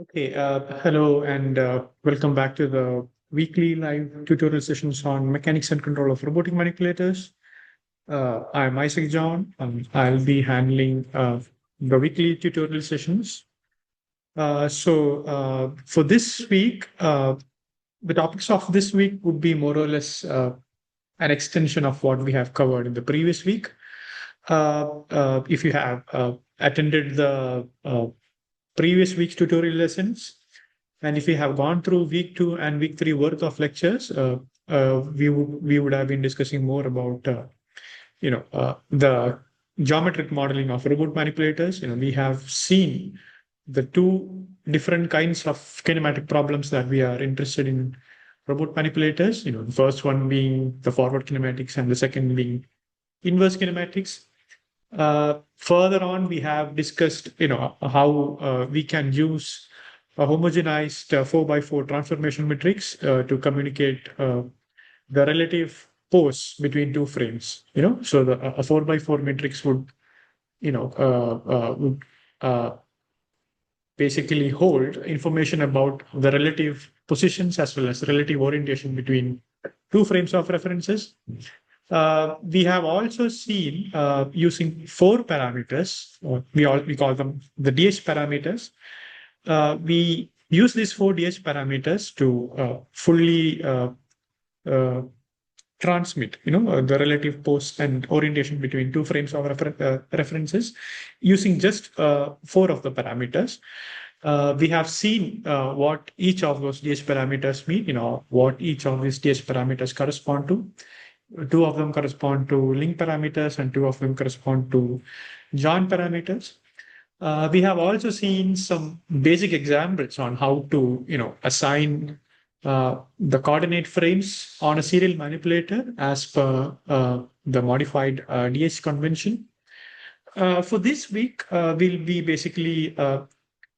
Okay, hello and welcome back to the weekly live tutorial sessions on mechanics and control of robotic manipulators. I'm Isaac John, and I'll be handling the weekly tutorial sessions. For this week, the topics of this week would be more or less an extension of what we have covered in the previous week. If you have attended the previous week's tutorial lessons, and if we have gone through week 2 and week 3 worth of lectures, we would have been discussing more about the geometric modeling of robot manipulators. We have seen the two different kinds of kinematic problems that we are interested in robot manipulators. The first one being the forward kinematics, and the second being inverse kinematics. Further on, we have discussed, how we can use a homogenized 4x4 transformation matrix to communicate the relative pose between two frames. So a 4x4 matrix would, you know, would basically hold information about the relative positions as well as relative orientation between two frames of references. We have also seen using four parameters, or we call them the DH parameters. We use these four DH parameters to fully uh, transmit, the relative pose and orientation between two frames of references using just four of the parameters. We have seen what each of those DH parameters mean, what each of these DH parameters correspond to. Two of them correspond to link parameters, and two of them correspond to join parameters. We have also seen some basic examples on how to, assign the coordinate frames on a serial manipulator as per the modified DH convention. For this week, we'll be basically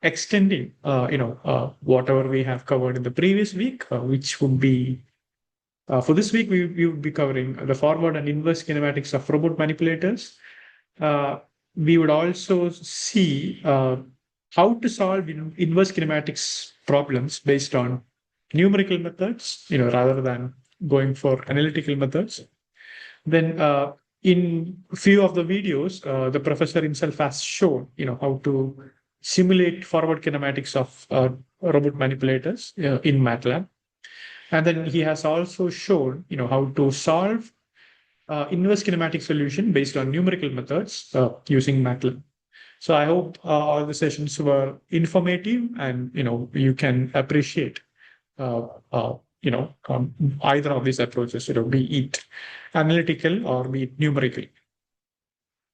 extending, whatever we have covered in the previous week, which would be for this week, we would be covering the forward and inverse kinematics of robot manipulators. We would also see how to solve inverse kinematics problems based on numerical methods, rather than going for analytical methods. Then, in few of the videos, the professor himself has shown, how to simulate forward kinematics of robot manipulators in MATLAB. And then he has also shown, how to solve inverse kinematic solution based on numerical methods using MATLAB. So I hope all the sessions were informative, and you can appreciate either of these approaches, be it analytical or be it numerical.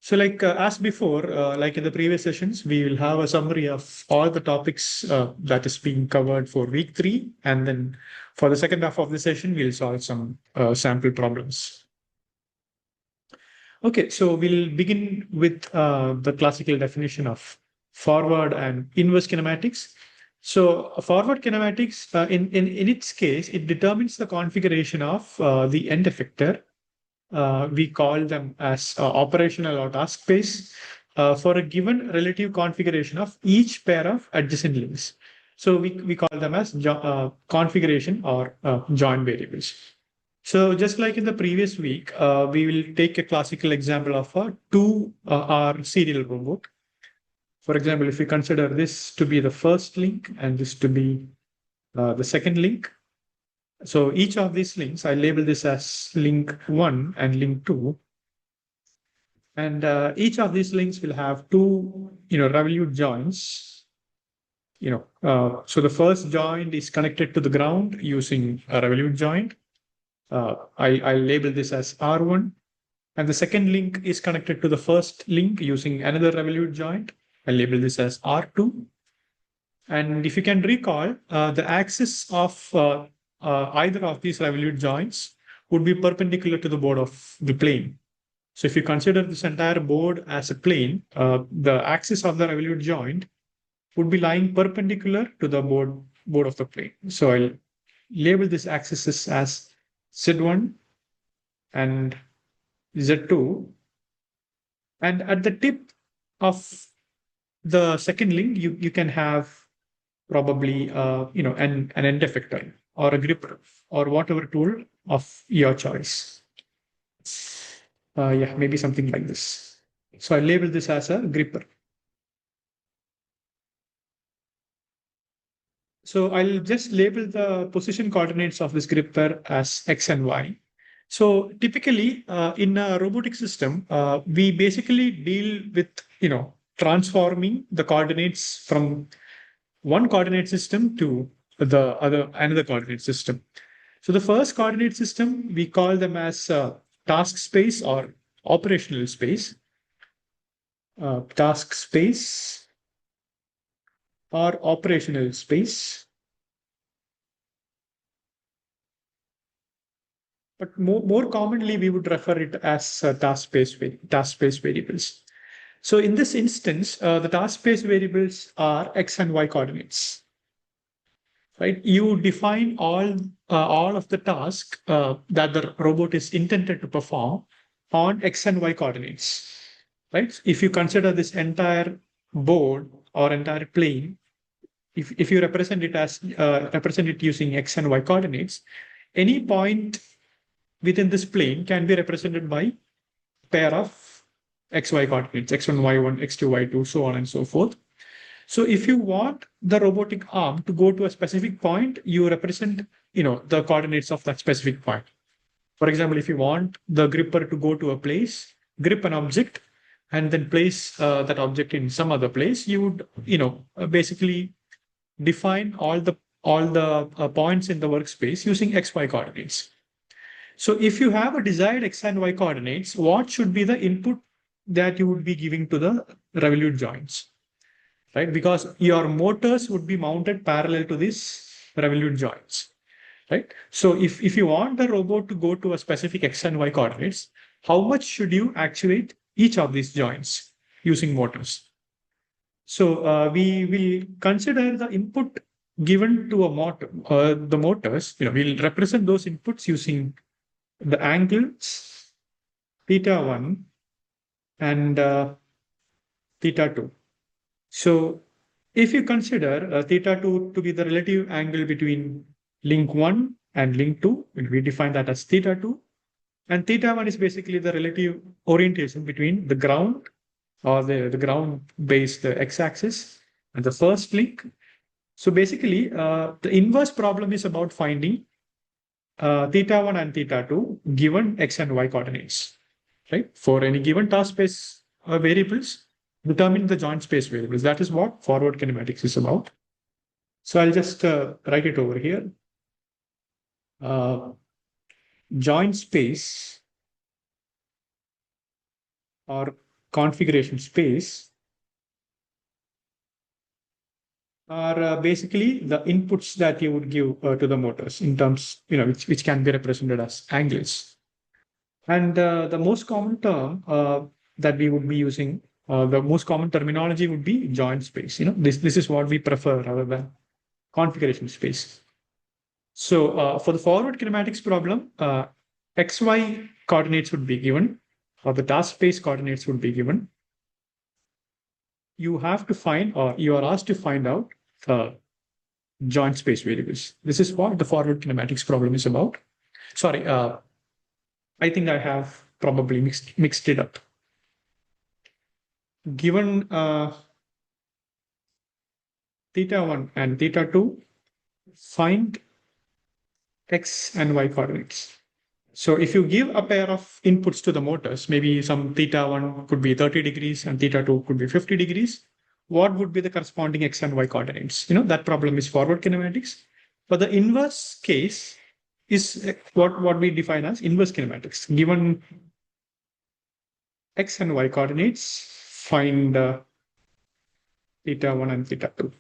So, like as before, like in the previous sessions, we will have a summary of all the topics that is being covered for week 3. And then for the second half of the session, we'll solve some sample problems. Okay, so we'll begin with the classical definition of forward and inverse kinematics. So forward kinematics, in its case, it determines the configuration of the end effector. We call them as operational or task space for a given relative configuration of each pair of adjacent links. So we call them as configuration or join variables. So just like in the previous week, we will take a classical example of a 2R serial robot. For example, if we consider this to be the first link and this to be the second link. So each of these links, I label this as link 1 and link 2. And each of these links will have two, revolute joins. So the first joint is connected to the ground using a revolute joint. I label this as R1. And the second link is connected to the first link using another revolute joint. I label this as R2. And if you can recall, the axis of either of these revolute joints would be perpendicular to the board of the plane. So if you consider this entire board as a plane, the axis of the revolute joint would be lying perpendicular to the board of the plane. So I'll label this axis as Z1 and Z2. And at the tip of the second link, you can have probably an end effector or a gripper or whatever tool of your choice. Yeah, maybe something like this. So I label this as a gripper. So I'll just label the position coordinates of this gripper as X and Y. So typically in a robotic system, we basically deal with, transforming the coordinates from one coordinate system to another coordinate system. So the first coordinate system, we call them as task space or operational space. Task space or operational space. But more commonly, we would refer it as task space variables. So in this instance, the task space variables are X and Y coordinates. Right? You define all of the tasks that the robot is intended to perform on X and Y coordinates. Right? If you consider this entire board or entire plane, if you represent it using X and Y coordinates, any point within this plane can be represented by pair of XY coordinates, X1, Y1, X2, Y2, so on and so forth. So if you want the robotic arm to go to a specific point, you represent, the coordinates of that specific point. For example, if you want the gripper to go to a place, grip an object, and then place that object in some other place, you would, basically define all the points in the workspace using XY coordinates. So if you have a desired X and Y coordinates, what should be the input that you would be giving to the revolute joints? Right? Because your motors would be mounted parallel to these revolute joints, right? So if you want the robot to go to a specific X and Y coordinates, how much should you actuate each of these joints using motors? So we will consider the input given to a motor, the motors, we'll represent those inputs using the angles theta1 and theta2. So if you consider theta2 to be the relative angle between link 1 and link 2, we define that as theta2. And theta1 is basically the relative orientation between the ground or the ground base, the x-axis, and the first link. So basically, the inverse problem is about finding theta1 and theta2 given x and y coordinates, right? For any given task space variables, determine the joint space variables. That is what forward kinematics is about. So I'll just write it over here. Joint space or configuration space are basically the inputs that you would give to the motors in terms, which can be represented as angles. And the most common term that we would be using, the most common terminology would be joint space. This is what we prefer rather than configuration space. So for the forward kinematics problem, XY coordinates would be given, or the task space coordinates would be given. You have to find, or you are asked to find out joint space variables. This is what the forward kinematics problem is about. Sorry, I think I have probably mixed it up. Given theta1 and theta2, find x and y coordinates. So if you give a pair of inputs to the motors, maybe some theta1 could be 30 degrees and theta2 could be 50 degrees, what would be the corresponding x and y coordinates? That problem is forward kinematics. But the inverse case is what we define as inverse kinematics. Given x and y coordinates, find theta1 and theta2.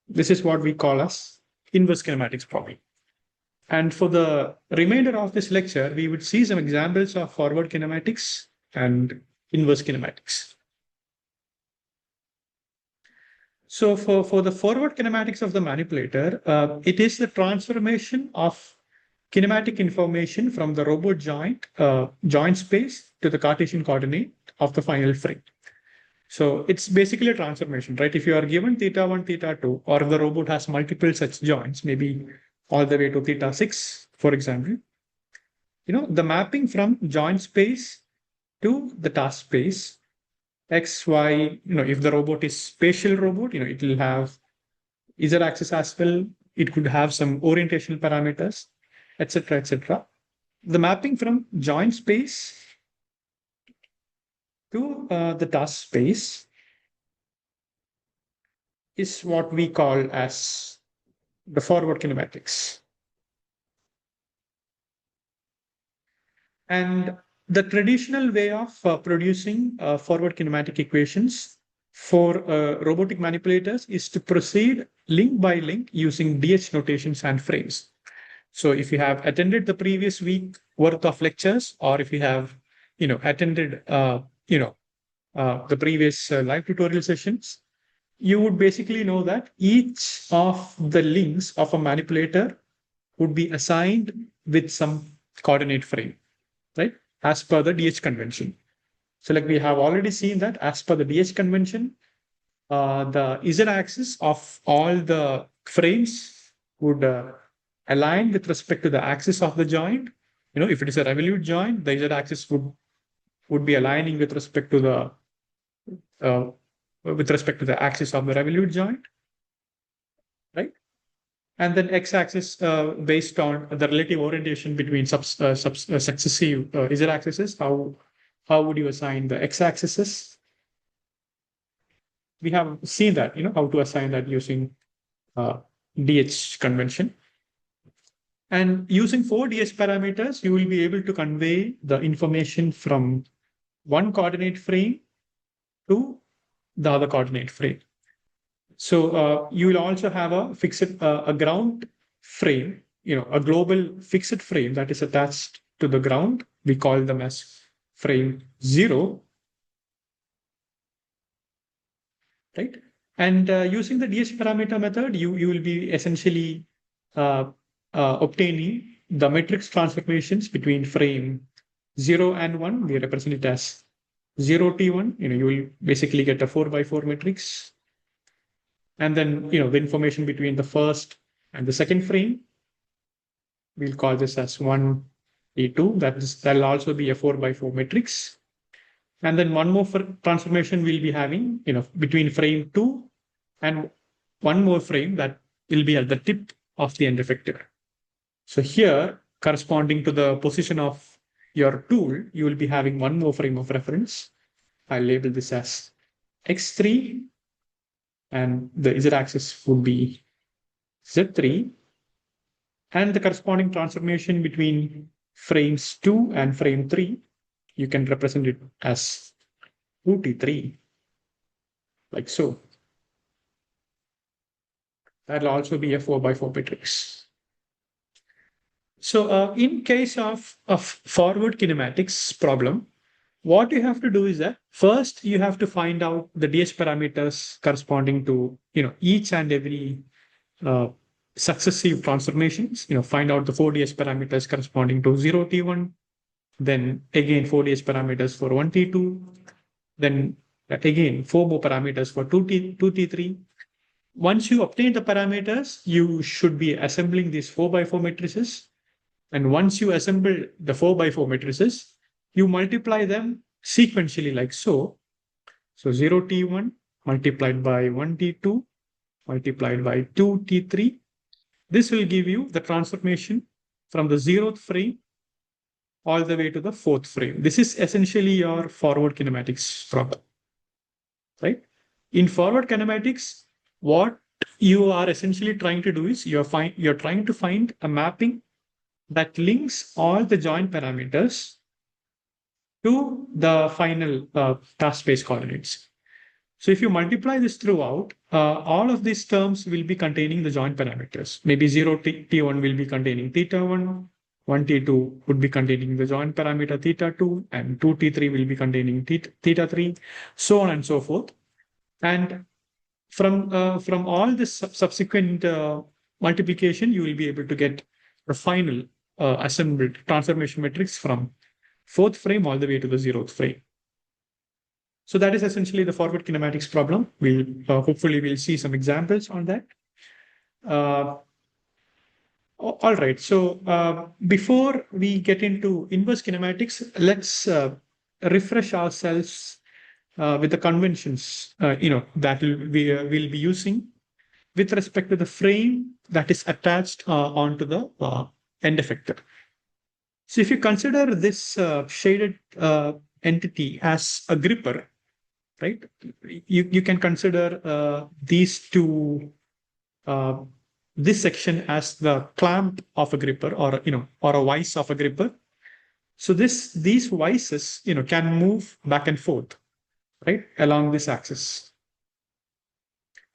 This is what we call as inverse kinematics problem. And for the remainder of this lecture, we would see some examples of forward kinematics and inverse kinematics. So for the forward kinematics of the manipulator, it is the transformation of kinematic information from the robot joint space to the Cartesian coordinate of the final frame. So it's basically a transformation, right? If you are given theta 1, theta 2, or if the robot has multiple such joints, maybe all the way to theta 6, for example, the mapping from joint space to the task space, X, Y, if the robot is spatial robot, it will have Z axis as well. It could have some orientational parameters, etc., etc. The mapping from joint space to the task space is what we call as the forward kinematics. And the traditional way of producing forward kinematic equations for robotic manipulators is to proceed link by link using DH notations and frames. So if you have attended the previous week worth of lectures, or if you have, attended, the previous live tutorial sessions, you would basically know that each of the links of a manipulator would be assigned with some coordinate frame, right? As per the DH convention. So like we have already seen that as per the DH convention, the Z axis of all the frames would align with respect to the axis of the joint. If it is a revolute joint, the Z axis would be aligning uh, with respect to the axis of the revolute joint, right? And then x-axis based on the relative orientation between successive z-axes. How would you assign the x-axes? We have seen that, how to assign that using DH convention. And using 4 DH parameters, you will be able to convey the information from one coordinate frame to the other coordinate frame. So you will also have a ground frame, a global fixed frame that is attached to the ground. We call them as frame 0, right? And using the DH parameter method, you will be essentially obtaining the matrix transformations between frame 0 and 1. We represent it as 0T1. You will basically get a 4x4 matrix. And then, the information between the first and the second frame, we'll call this as 1T2. That'll also be a 4x4 matrix. And then one more transformation we'll be having, between frame 2 and one more frame that will be at the tip of the end effector. So here, corresponding to the position of your tool, you will be having one more frame of reference. I'll label this as X3, and the z-axis would be Z3, and the corresponding transformation between frames 2 and frame 3, you can represent it as 2T3, like so. That'll also be a 4x4 matrix. So in case of forward kinematics problem, what you have to do is that first you have to find out the DH parameters corresponding to each and every successive transformations. Find out the 4DS parameters corresponding to 0T1, then again 4DS parameters for 1T2, then again 4 more parameters for 2T3. Once you obtain the parameters, you should be assembling these 4x4 matrices. And once you assemble the 4x4 matrices, you multiply them sequentially like so. So 0T1 multiplied by 1T2 multiplied by 2T3. This will give you the transformation from the 0th frame all the way to the 4th frame. This is essentially your forward kinematics problem, right? In forward kinematics, what you are essentially trying to do is you're trying to find a mapping that links all the joint parameters to the final task space coordinates. So if you multiply this throughout, all of these terms will be containing the joint parameters. Maybe 0T1 will be containing theta1, 1T2 would be containing the joint parameter theta2, and 2T3 will be containing theta3, so on and so forth. And from all this subsequent multiplication, you will be able to get the final assembled transformation matrix from 4th frame all the way to the 0th frame. So that is essentially the forward kinematics problem. We'll hopefully we'll see some examples on that. All right. So before we get into inverse kinematics, let's refresh ourselves with the conventions that we'll be using with respect to the frame that is attached onto the end effector. So if you consider this shaded entity as a gripper, right? You can consider these two this section as the clamp of a gripper, or or a vise of a gripper. So these vices can move back and forth, right, along this axis,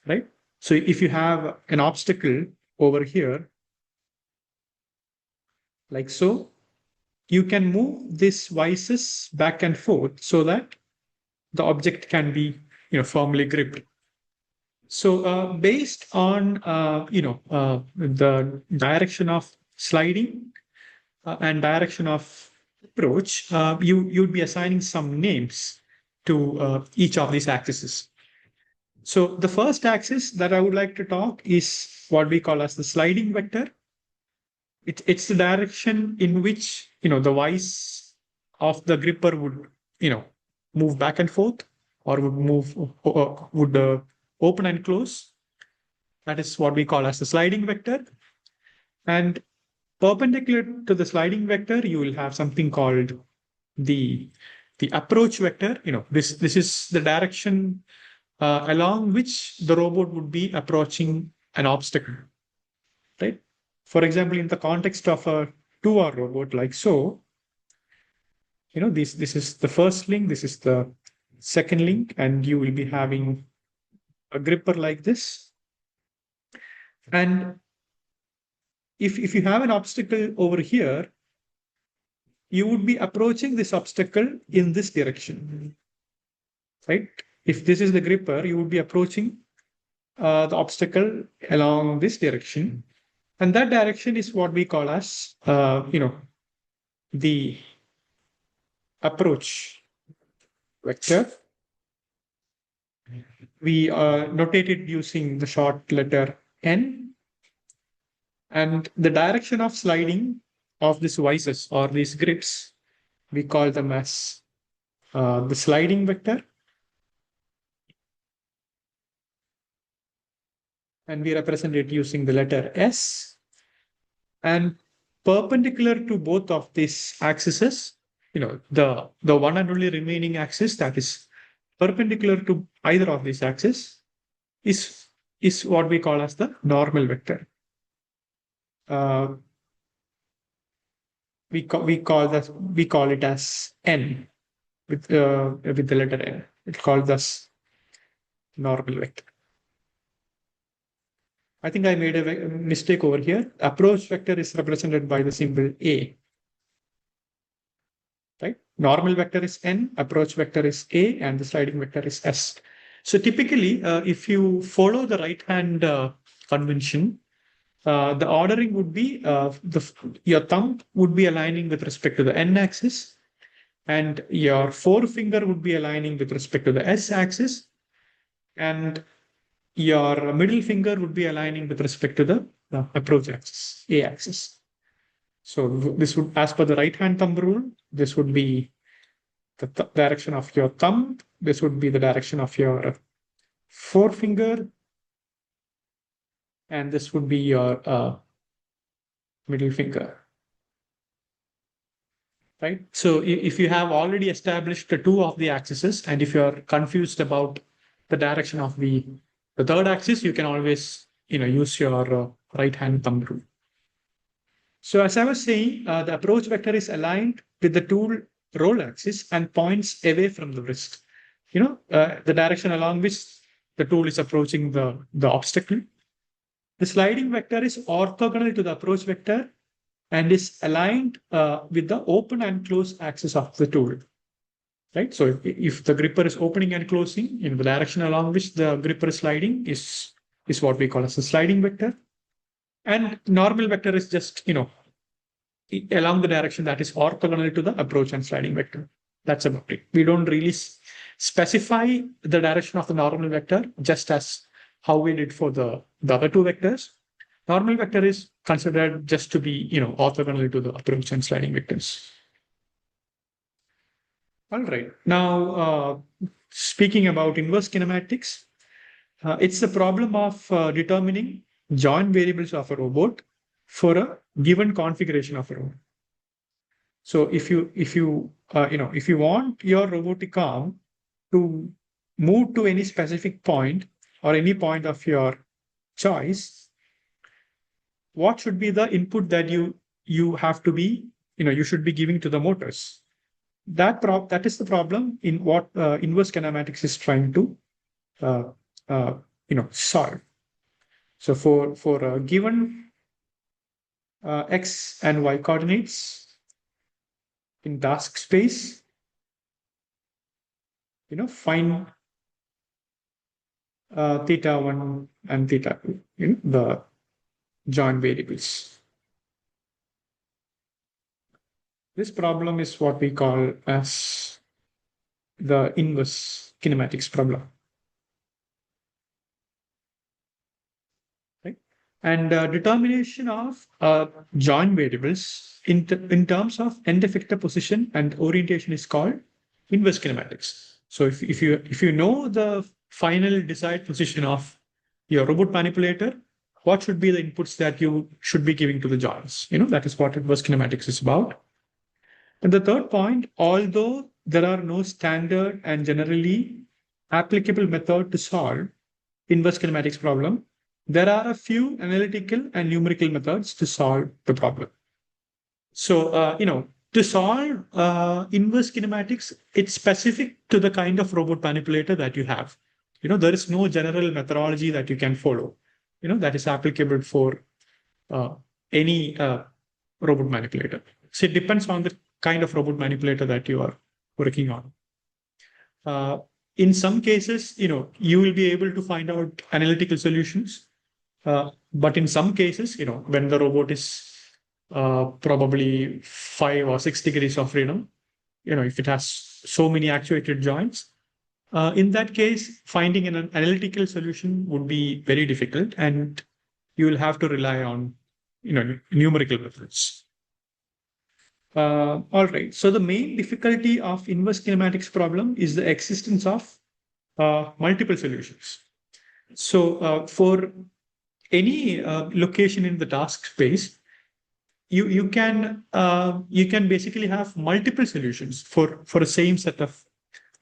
right? So if you have an obstacle over here like so, you can move these vices back and forth so that the object can be firmly gripped. So based on the direction of sliding and direction of approach, you'd be assigning some names to each of these axes. So the first axis that I would like to talk is what we call as the sliding vector. It's the direction in which the vise of the gripper would move back and forth, or would open and close. That is what we call as the sliding vector. And perpendicular to the sliding vector, you will have something called the approach vector. This is the direction along which the robot would be approaching an obstacle, right? For example, in the context of a 2R robot like so, this is the first link, this is the second link, and you will be having a gripper like this. And if you have an obstacle over here, you would be approaching this obstacle in this direction, right? If this is the gripper, you would be approaching the obstacle along this direction. And that direction is what we call as, the approach vector. We notate it using the short letter N. And the direction of sliding of these vices or these grips, we call them as the sliding vector. And we represent it using the letter S. And perpendicular to both of these axes, the one and only remaining axis that is perpendicular to either of these axes is what we call as the normal vector. We call it as N with the letter N. It's called as normal vector. I think I made a mistake over here. Approach vector is represented by the symbol A. Right? Normal vector is N, approach vector is A, and the sliding vector is S. So typically, if you follow the right-hand convention, the ordering would be your thumb would be aligning with respect to the N axis, and your forefinger would be aligning with respect to the S axis, and your middle finger would be aligning with respect to the approach axis, A axis. So this would, as per the right-hand thumb rule, this would be the direction of your thumb. This would be the direction of your forefinger. And this would be your middle finger. Right? So if you have already established the two of the axes, and if you're confused about the direction of the third axis, you can always use your right-hand thumb rule. So as I was saying, the approach vector is aligned with the tool roll axis and points away from the wrist. The direction along which the tool is approaching the obstacle. The sliding vector is orthogonal to the approach vector and is aligned with the open and close axis of the tool. Right? So if the gripper is opening and closing in the direction along which the gripper is sliding is what we call as the sliding vector. And normal vector is just, along the direction that is orthogonal to the approach and sliding vector. That's about it. We don't really specify the direction of the normal vector, just as how we did for the other two vectors. Normal vector is considered just to be, orthogonal to the approach and sliding vectors. All right. Now, speaking about inverse kinematics, it's the problem of determining joint variables of a robot for a given configuration of a robot. So if you want your robotic arm to move to any specific point or any point of your choice, what should be the input that you have to be, you should be giving to the motors? That is the problem in what inverse kinematics is trying to uh, solve. So for a given x and y coordinates in task space, find theta 1 and theta 2, the joint variables. This problem is what we call as the inverse kinematics problem. Right? And determination of joint variables in terms of end effector position and orientation is called inverse kinematics. So if you know the final desired position of your robot manipulator, what should be the inputs that you should be giving to the joints? That is what inverse kinematics is about. And the third point, although there are no standard and generally applicable method to solve inverse kinematics problem, there are a few analytical and numerical methods to solve the problem. So, to solve inverse kinematics, it's specific to the kind of robot manipulator that you have. There is no general methodology that you can follow, that is applicable for any robot manipulator. So it depends on the kind of robot manipulator that you are working on. In some cases, you will be able to find out analytical solutions. But in some cases, when the robot is probably 5 or 6 degrees of freedom, if it has so many actuated joints, in that case, finding an analytical solution would be very difficult, and you will have to rely on, numerical methods. All right. So the main difficulty of inverse kinematics problem is the existence of multiple solutions. So for any location in the task space, you can basically have multiple solutions for a same set of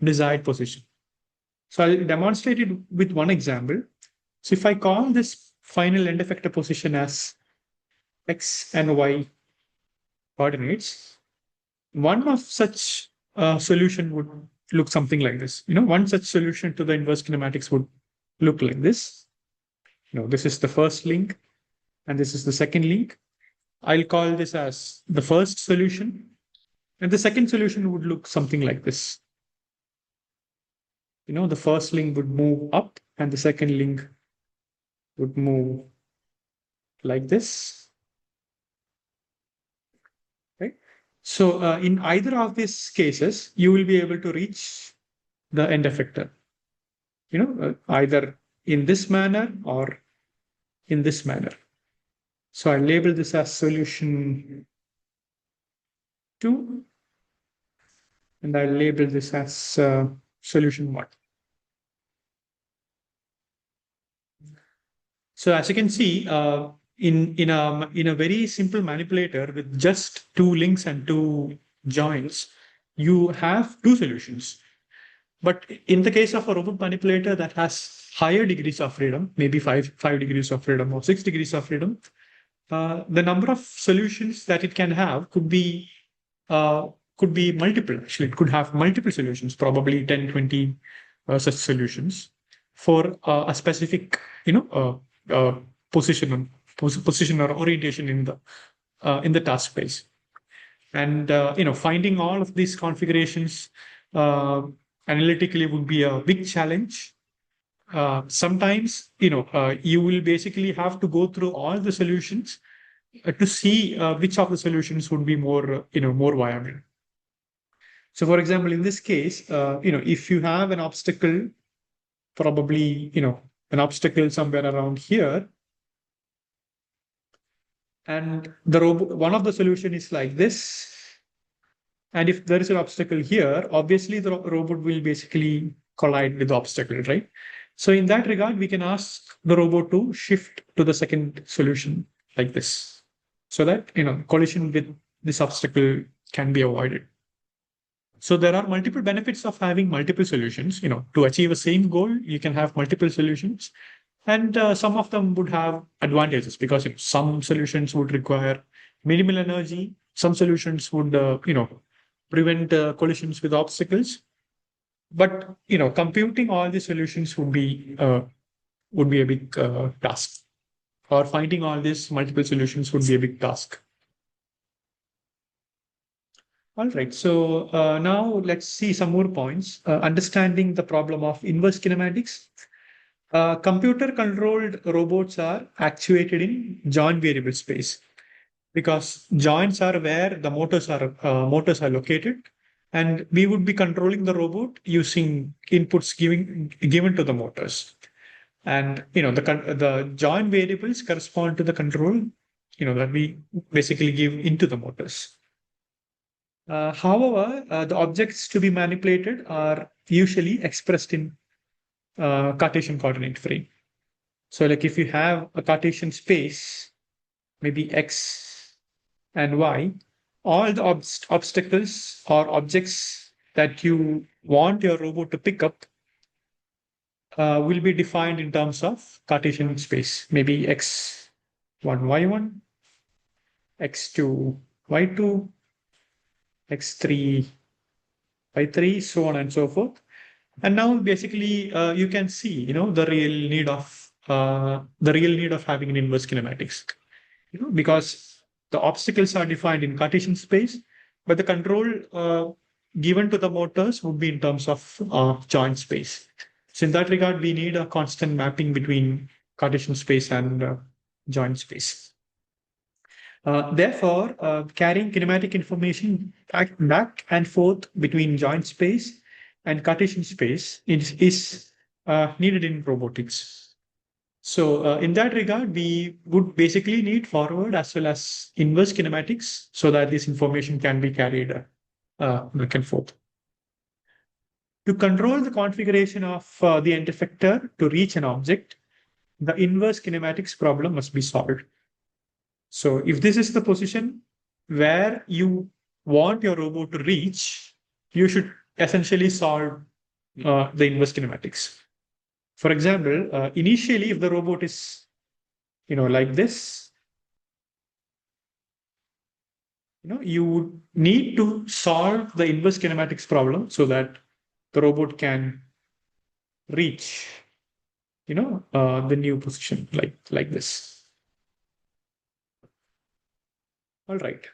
desired position. So I'll demonstrate it with one example. So if I call this final end effector position as x and y coordinates, one of such solution would look something like this. One such solution to the inverse kinematics would look like this. This is the first link, and this is the second link. I'll call this as the first solution, and the second solution would look something like this. The first link would move up, and the second link would move like this. Right? So in either of these cases, you will be able to reach the end effector, either in this manner or in this manner. So I label this as solution 2, and I label this as solution 1. So as you can see, in a very simple manipulator with just 2 links and 2 joints, you have 2 solutions. But in the case of a robot manipulator that has higher degrees of freedom, maybe 5 degrees of freedom or 6 degrees of freedom, the number of solutions that it can have could be multiple. Actually, it could have multiple solutions, probably 10, 20 such solutions for a specific, position or orientation in the task space. And finding all of these configurations analytically would be a big challenge. Sometimes you will basically have to go through all the solutions to see which of the solutions would be more viable. So for example, in this case, if you have an obstacle, probably, an obstacle somewhere around here, and the robot, one of the solution is like this. And if there is an obstacle here, obviously the robot will basically collide with the obstacle, right? So in that regard, we can ask the robot to shift to the second solution like this, so that, collision with this obstacle can be avoided. So there are multiple benefits of having multiple solutions. To achieve a same goal, you can have multiple solutions, and some of them would have advantages because some solutions would require minimal energy. Some solutions would, prevent collisions with obstacles. But computing all the solutions would be a big task, or finding all these multiple solutions would be a big task. All right. So now let's see some more points. Understanding the problem of inverse kinematics. Computer-controlled robots are actuated in joint variable space because joints are where the motors are located, and we would be controlling the robot using inputs given to the motors. And the joint variables correspond to the control that we basically give into the motors. However, the objects to be manipulated are usually expressed in Cartesian coordinate frame. So like if you have a Cartesian space, maybe X and Y, all the obstacles or objects that you want your robot to pick up will be defined in terms of Cartesian space, maybe X1, Y1, X2, Y2, X3, Y3, so on and so forth. And now basically you can see, the real need of having an inverse kinematics, because the obstacles are defined in Cartesian space, but the control given to the motors would be in terms of joint space. So in that regard, we need a constant mapping between Cartesian space and joint space. Therefore, carrying kinematic information back and forth between joint space and Cartesian space is needed in robotics. So in that regard, we would basically need forward as well as inverse kinematics so that this information can be carried back and forth. To control the configuration of the end effector to reach an object, the inverse kinematics problem must be solved. So if this is the position where you want your robot to reach, you should essentially solve the inverse kinematics. For example, initially, if the robot is, like this, you would need to solve the inverse kinematics problem so that the robot can reach, the new position like this. All right.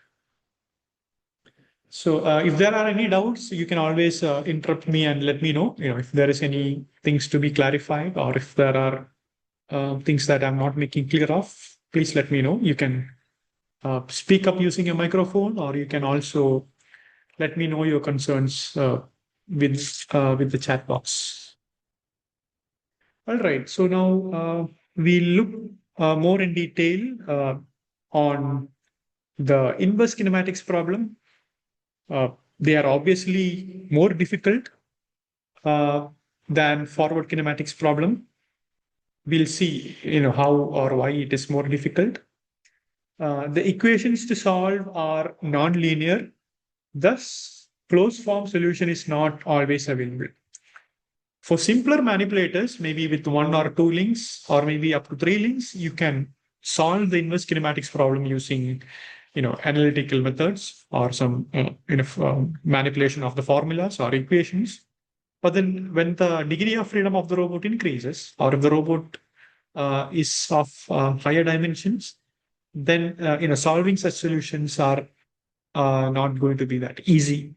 So if there are any doubts, you can always interrupt me and let me know, if there is any things to be clarified, or if there are things that I'm not making clear of, please let me know. You can speak up using a microphone, or you can also let me know your concerns with the chat box. All right. So now we look more in detail on the inverse kinematics problem. They are obviously more difficult than forward kinematics problem. We'll see, how or why it is more difficult. The equations to solve are non-linear. Thus, closed form solution is not always available. For simpler manipulators, maybe with 1 or 2 links, or maybe up to 3 links, you can solve the inverse kinematics problem using, analytical methods or some, manipulation of the formulas or equations. But then when the degree of freedom of the robot increases, or if the robot is of higher dimensions, then, solving such solutions are not going to be that easy.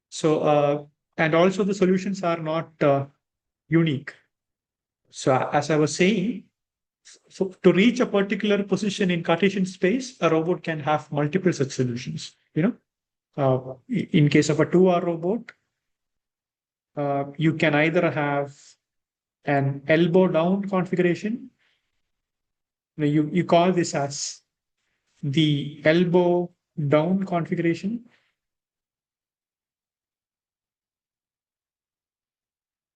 So, and also the solutions are not unique. So as I was saying, so to reach a particular position in Cartesian space, a robot can have multiple such solutions, In case of a 2-hour robot, you can either have an elbow down configuration. You call this as the elbow down configuration,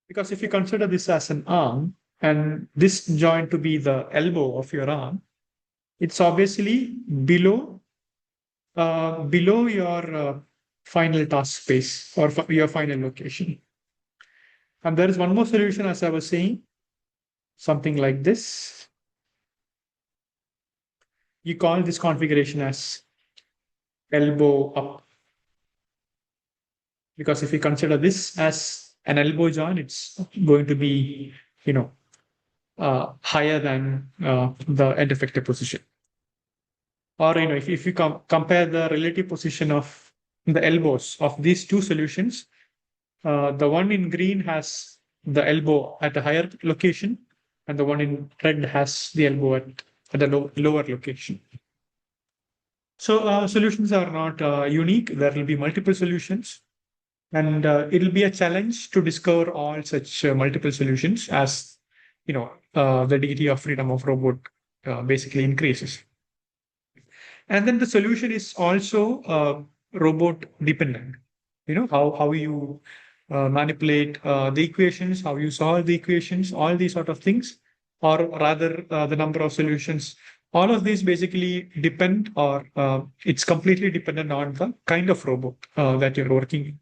because if you consider this as an arm and this joint to be the elbow of your arm, it's obviously below your final task space or your final location. And there is one more solution, as I was saying, something like this. You call this configuration as elbow up, because if you consider this as an elbow joint, it's going to be, higher than the end effector position. Or, if you compare the relative position of the elbows of these two solutions, the one in green has the elbow at a higher location, and the one in red has the elbow at a lower location. So solutions are not unique. There will be multiple solutions, and it will be a challenge to discover all such multiple solutions as the degree of freedom of robot basically increases. And then the solution is also robot dependent. How you manipulate the equations, how you solve the equations, all these sort of things, or rather the number of solutions. All of these basically depend, or it's completely dependent on the kind of robot that you're working in.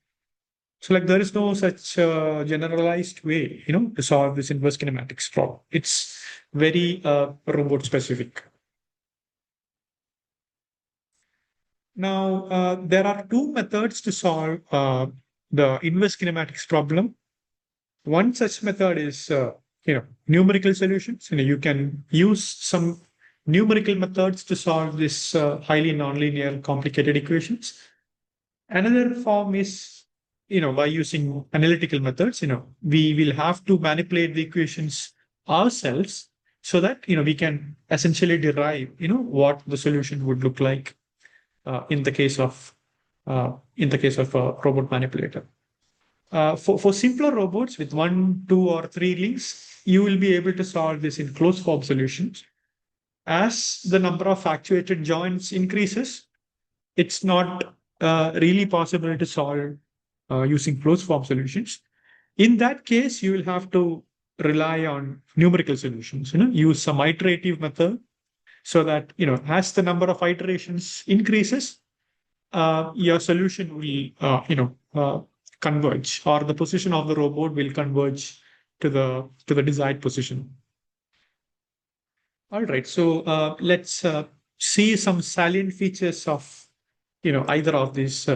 So like there is no such generalized way, to solve this inverse kinematics problem. It's very robot specific. Now, there are two methods to solve the inverse kinematics problem. One such method is, numerical solutions. You can use some numerical methods to solve this highly nonlinear complicated equations. Another form is, by using analytical methods. We will have to manipulate the equations ourselves so that, we can essentially derive, what the solution would look like in the case of a robot manipulator. For simpler robots with 1, 2, or 3 links, you will be able to solve this in closed form solutions. As the number of actuated joints increases, it's not really possible to solve using closed form solutions. In that case, you will have to rely on numerical solutions. Use some iterative method so that as the number of iterations increases, your solution will converge, or the position of the robot will converge to the desired position. All right, so let's see some salient features of either of these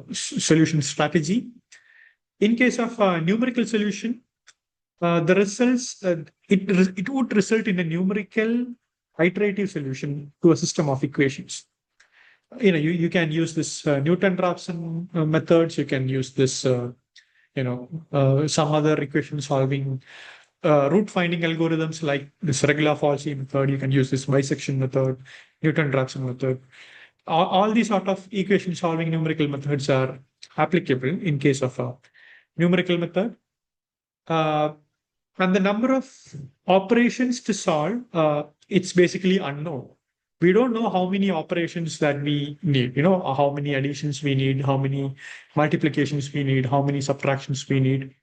solution strategy. In case of a numerical solution, the results it would result in a numerical iterative solution to a system of equations. You can use this Newton-Raphson methods. You can use this some other equation solving root finding algorithms like this regular Falsey method. You can use this bisection method, Newton-Raphson method. All these sort of equation solving numerical methods are applicable in case of a numerical method. And the number of operations to solve, it's basically unknown. We don't know how many operations that we need, how many additions we need, how many multiplications we need, how many subtractions we need.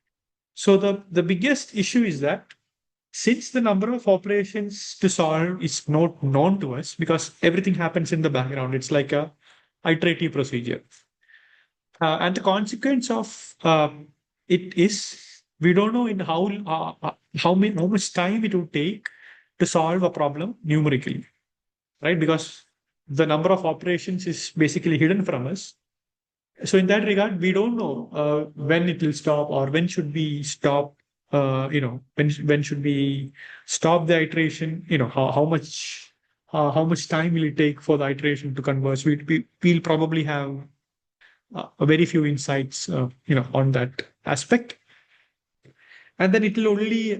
So the biggest issue is that since the number of operations to solve is not known to us, because everything happens in the background, it's like a iterative procedure. And the consequence of it is we don't know in how much time it will take to solve a problem numerically, right? Because the number of operations is basically hidden from us. So in that regard, we don't know when it will stop, or when should we stop. When should we stop the iteration? How much time will it take for the iteration to converge? We'll probably have a very few insights, on that aspect, and then it will only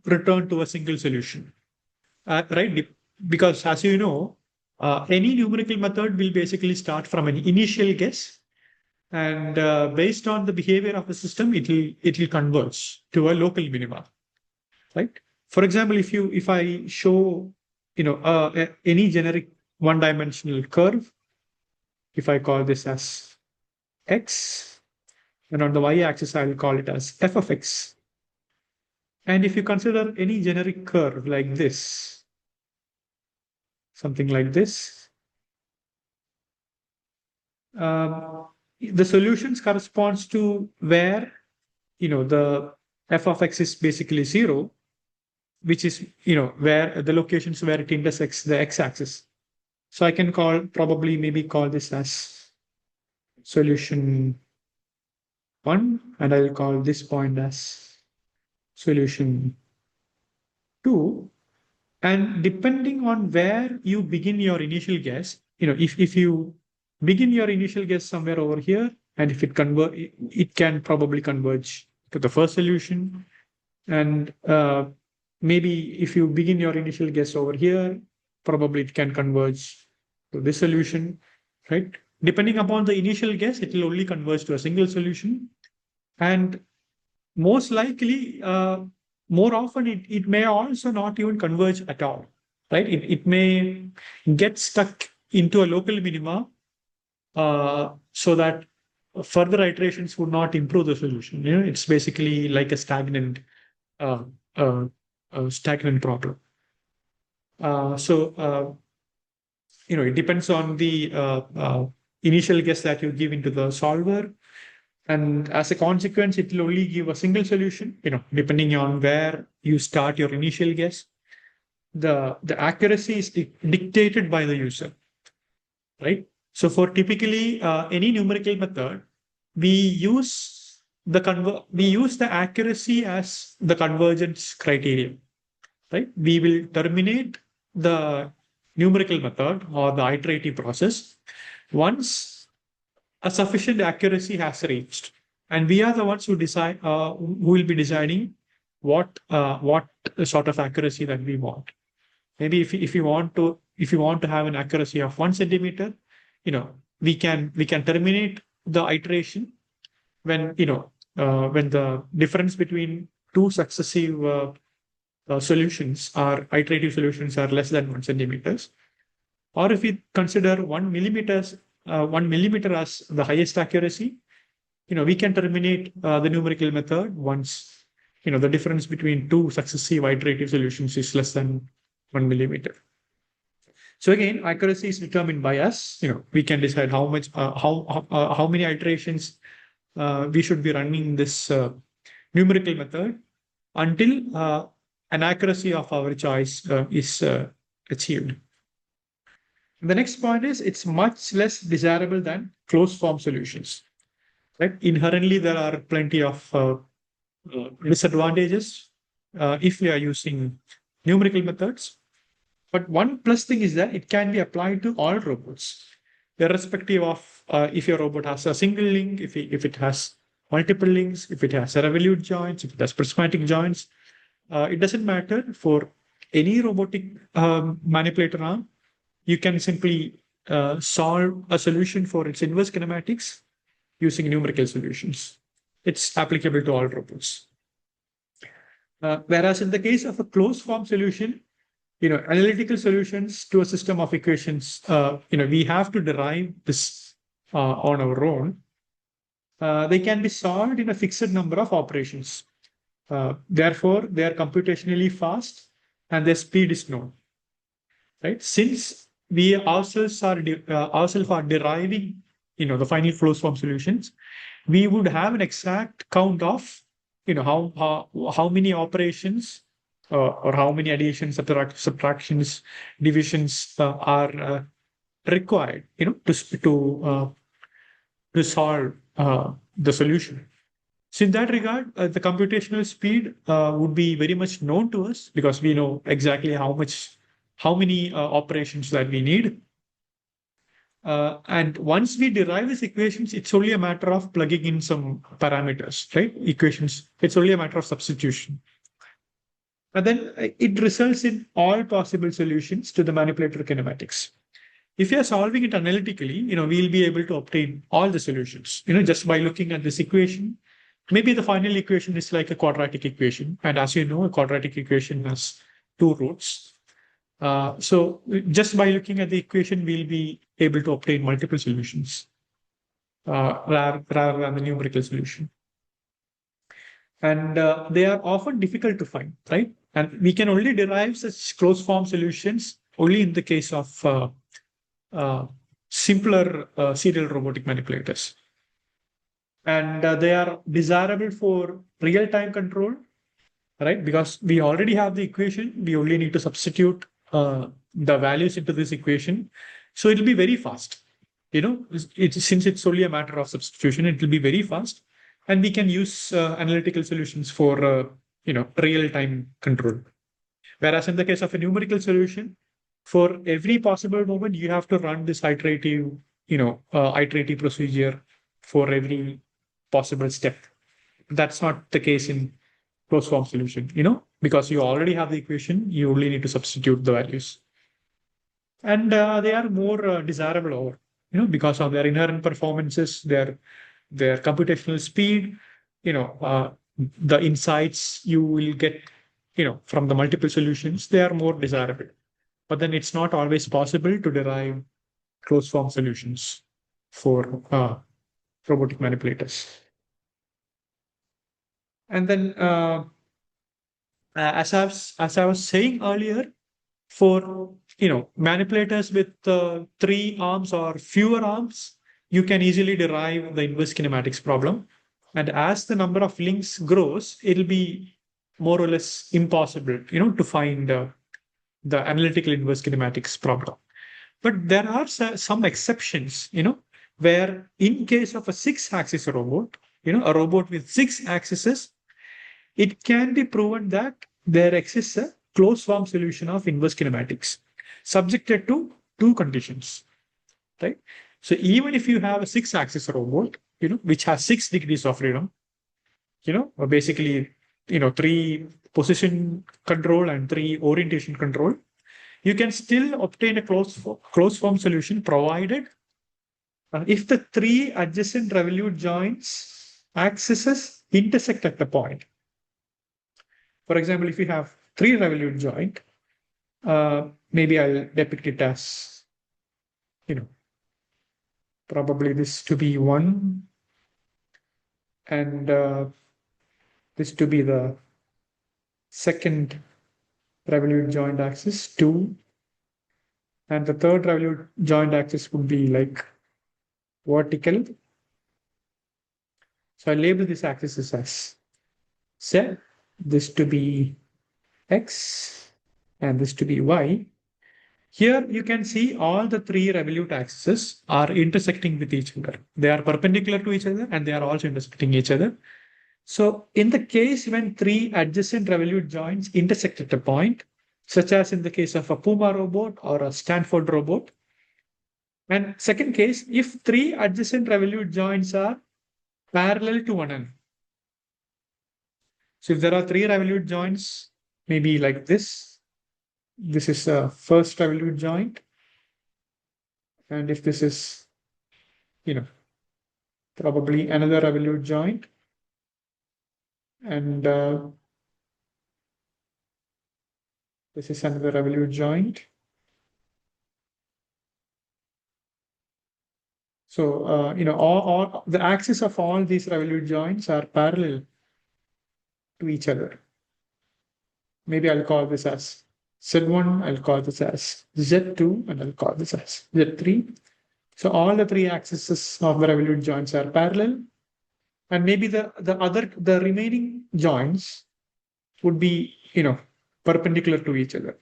return to a single solution, right? Because as you know, Any numerical method will basically start from an initial guess, and based on the behavior of the system, it will converge to a local minima, right? For example, if I show any generic one-dimensional curve, if I call this as x, and on the y-axis I will call it as f of x. And if you consider any generic curve like this, something like this, the solutions corresponds to where the f of x is basically 0, which is where the locations where it intersects the x-axis. So I can maybe call this as solution 1, and I will call this point as solution 2. And depending on where you begin your initial guess, if you begin your initial guess somewhere over here, and if it can probably converge to the first solution. And maybe if you begin your initial guess over here, probably it can converge to this solution, right? Depending upon the initial guess, it will only converge to a single solution. And most likely, more often, it may also not even converge at all, right? It may get stuck into a local minima, so that further iterations would not improve the solution. It's basically like a stagnant problem. It depends on the initial guess that you give into the solver. And as a consequence, it will only give a single solution, depending on where you start your initial guess. The accuracy is dictated by the user, right? So for typically any numerical method, we use the accuracy as the convergence criterion, right? We will terminate the numerical method or the iterative process once a sufficient accuracy has reached, and we are the ones who decide who will be deciding what sort of accuracy that we want. Maybe if you want to have an accuracy of 1 centimeter, we can terminate the iteration when when the difference between two successive iterative solutions are less than 1 centimeters. Or if we consider 1 millimeter as the highest accuracy, we can terminate the numerical method once the difference between two successive iterative solutions is less than 1 millimeter. So again, accuracy is determined by us. We can decide how many iterations we should be running this numerical method until an accuracy of our choice is achieved. The next point is it's much less desirable than closed form solutions. Right? Inherently, there are plenty of disadvantages if we are using numerical methods. But one plus thing is that it can be applied to all robots, irrespective of if your robot has a single link, if it has multiple links, if it has revolute joints, if it has prismatic joints. It doesn't matter. For any robotic manipulator arm, you can simply solve a solution for its inverse kinematics using numerical solutions. It's applicable to all robots. Whereas in the case of a closed form solution, analytical solutions to a system of equations, we have to derive this on our own. They can be solved in a fixed number of operations. Therefore, they are computationally fast and their speed is known. Right? Since we ourselves are deriving, the final closed form solutions, we would have an exact count of, how many operations or how many additions, subtractions, divisions are required, to solve the solution. So in that regard, the computational speed would be very much known to us because we know exactly how many operations that we need. And once we derive these equations, it's only a matter of plugging in some parameters, right? Equations. It's only a matter of substitution. And then it results in all possible solutions to the manipulator kinematics. If you're solving it analytically, we'll be able to obtain all the solutions, just by looking at this equation. Maybe the final equation is like a quadratic equation. And as you know, a quadratic equation has two roots. So just by looking at the equation, we'll be able to obtain multiple solutions rather than the numerical solution. And they are often difficult to find, right? And we can only derive such closed form solutions only in the case of uh, simpler serial robotic manipulators. And they are desirable for real-time control, right? Because we already have the equation, we only need to substitute the values into this equation. So it'll be very fast. Since it's only a matter of substitution, it will be very fast. And we can use analytical solutions for, real-time control. Whereas in the case of a numerical solution, for every possible moment, you have to run this iterative procedure for every possible step. That's not the case in closed form solution, because you already have the equation, you only need to substitute the values. And they are more desirable over, because of their inherent performances, their computational speed, the insights you will get, from the multiple solutions, they are more desirable. But then it's not always possible to derive closed form solutions for robotic manipulators. And then, as I was saying earlier, for manipulators with 3 arms or fewer arms, you can easily derive the inverse kinematics problem. And as the number of links grows, it'll be more or less impossible, to find the analytical inverse kinematics problem. But there are some exceptions, where in case of a 6-axis robot, a robot with 6 axes, it can be proven that there exists a closed form solution of inverse kinematics subjected to 2 conditions, right? So even if you have a 6-axis robot, which has 6 degrees of freedom, basically, 3 position control and 3 orientation control, you can still obtain a closed form solution provided if the 3 adjacent revolute joints axes intersect at the point. For example, if you have 3 revolute joint, maybe I'll depict it as, probably this to be 1, and this to be the second revolute joint axis, 2, and the third revolute joint axis would be like vertical. So I label this axis as Z, this to be X, and this to be Y. Here you can see all the 3 revolute axes are intersecting with each other. They are perpendicular to each other and they are also intersecting each other. So in the case when 3 adjacent revolute joints intersect at a point, such as in the case of a Puma robot or a Stanford robot, and second case, if 3 adjacent revolute joints are parallel to one another. So if there are 3 revolute joints, maybe like this is a first revolute joint. And if this is, probably another revolute joint, and this is another revolute joint. So, all the axes of all these revolute joints are parallel to each other. Maybe I'll call this as Z1, I'll call this as Z2, and I'll call this as Z3. So all the 3 axes of the revolute joints are parallel. And maybe the remaining joints would be, perpendicular to each other.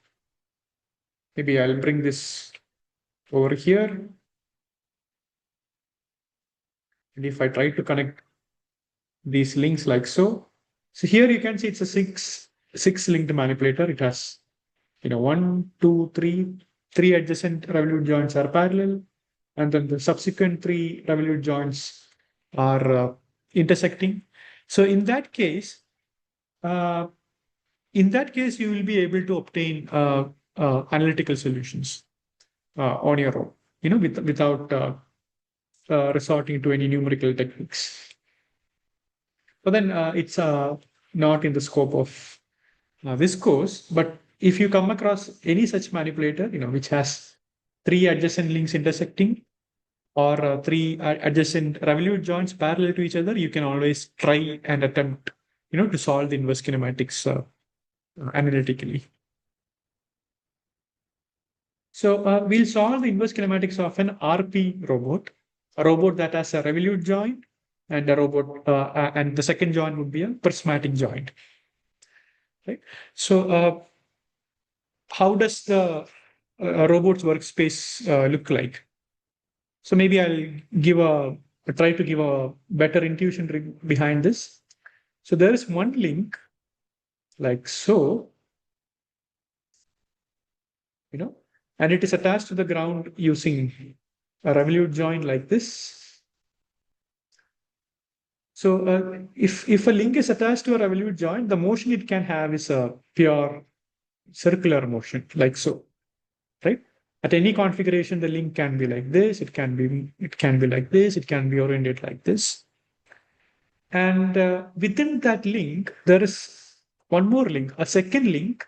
Maybe I'll bring this over here. And if I try to connect these links like so, here you can see it's a 6 linked manipulator. It has, 1, 2, 3 adjacent revolute joints are parallel. And then the subsequent 3 revolute joints are intersecting. So in that case, you will be able to obtain analytical solutions on your own. without resorting to any numerical techniques. But then it's not in the scope of this course. But if you come across any such manipulator, which has three adjacent links intersecting, or three adjacent revolute joints parallel to each other, you can always try and attempt, to solve the inverse kinematics analytically. So we'll solve the inverse kinematics of an RP robot, a robot that has a revolute joint, and a robot, and the second joint would be a prismatic joint. Right. So how does the robot's workspace look like? So maybe I'll try to give a better intuition behind this. So there is one link like so, and it is attached to the ground using a revolute joint like this. So if a link is attached to a revolute joint, the motion it can have is a pure circular motion, like so, right? At any configuration, the link can be like this. It can be like this. It can be oriented like this. And within that link, there is one more link, a second link,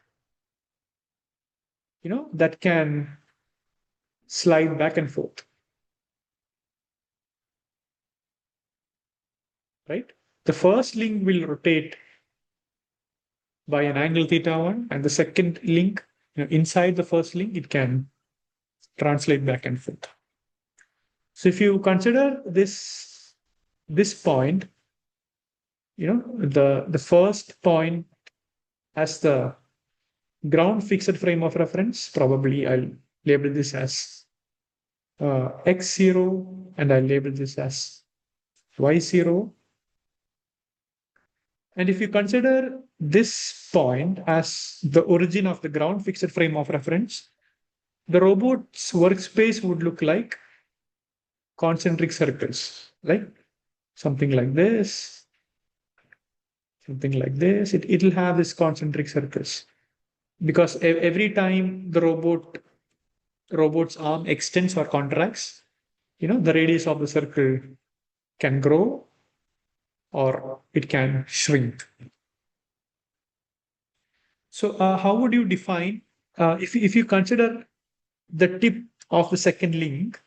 that can slide back and forth, right? The first link will rotate by an angle θ1, and the second link, inside the first link, it can translate back and forth. So if you consider this point, the first point as the ground fixed frame of reference, probably I'll label this as x0, and I'll label this as y0. And if you consider this point as the origin of the ground fixed frame of reference, the robot's workspace would look like concentric circles, like something like this, something like this. It'll have this concentric circles, because every time the robot's arm extends or contracts, the radius of the circle can grow or it can shrink. So how would you define, if you consider the tip of the second link,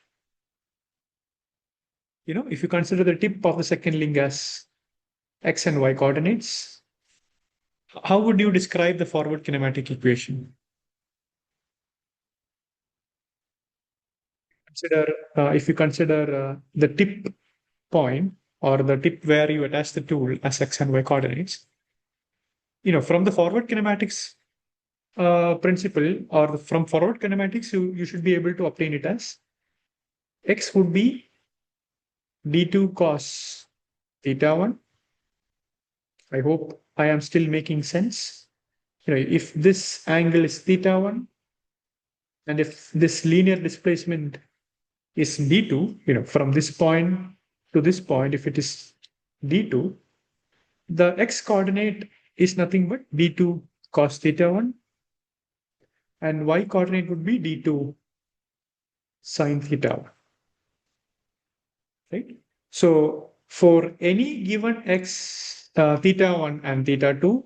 if you consider the tip of the second link as x and y coordinates, how would you describe the forward kinematic equation? If you consider the tip point, or the tip where you attach the tool as x and y coordinates, from the forward kinematics principle, or from forward kinematics, you should be able to obtain it as x would be d2 cos θ1. I hope I am still making sense. If this angle is θ1, and if this linear displacement is d2, from this point to this point, if it is d2, the x coordinate is nothing but d2 cos θ1, and y coordinate would be d2 sin θ1, right? So for any given x, θ1 and θ2,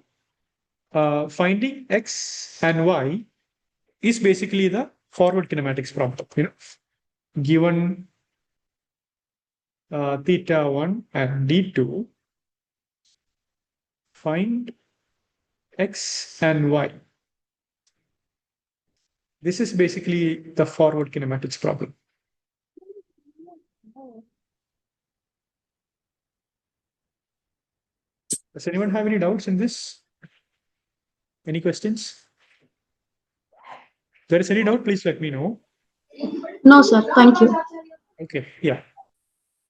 finding x and y is basically the forward kinematics problem. Given θ1 and d2, find x and y. This is basically the forward kinematics problem. Does anyone have any doubts in this? Any questions? If there is any doubt, please let me know. No, sir. Thank you. Okay, yeah.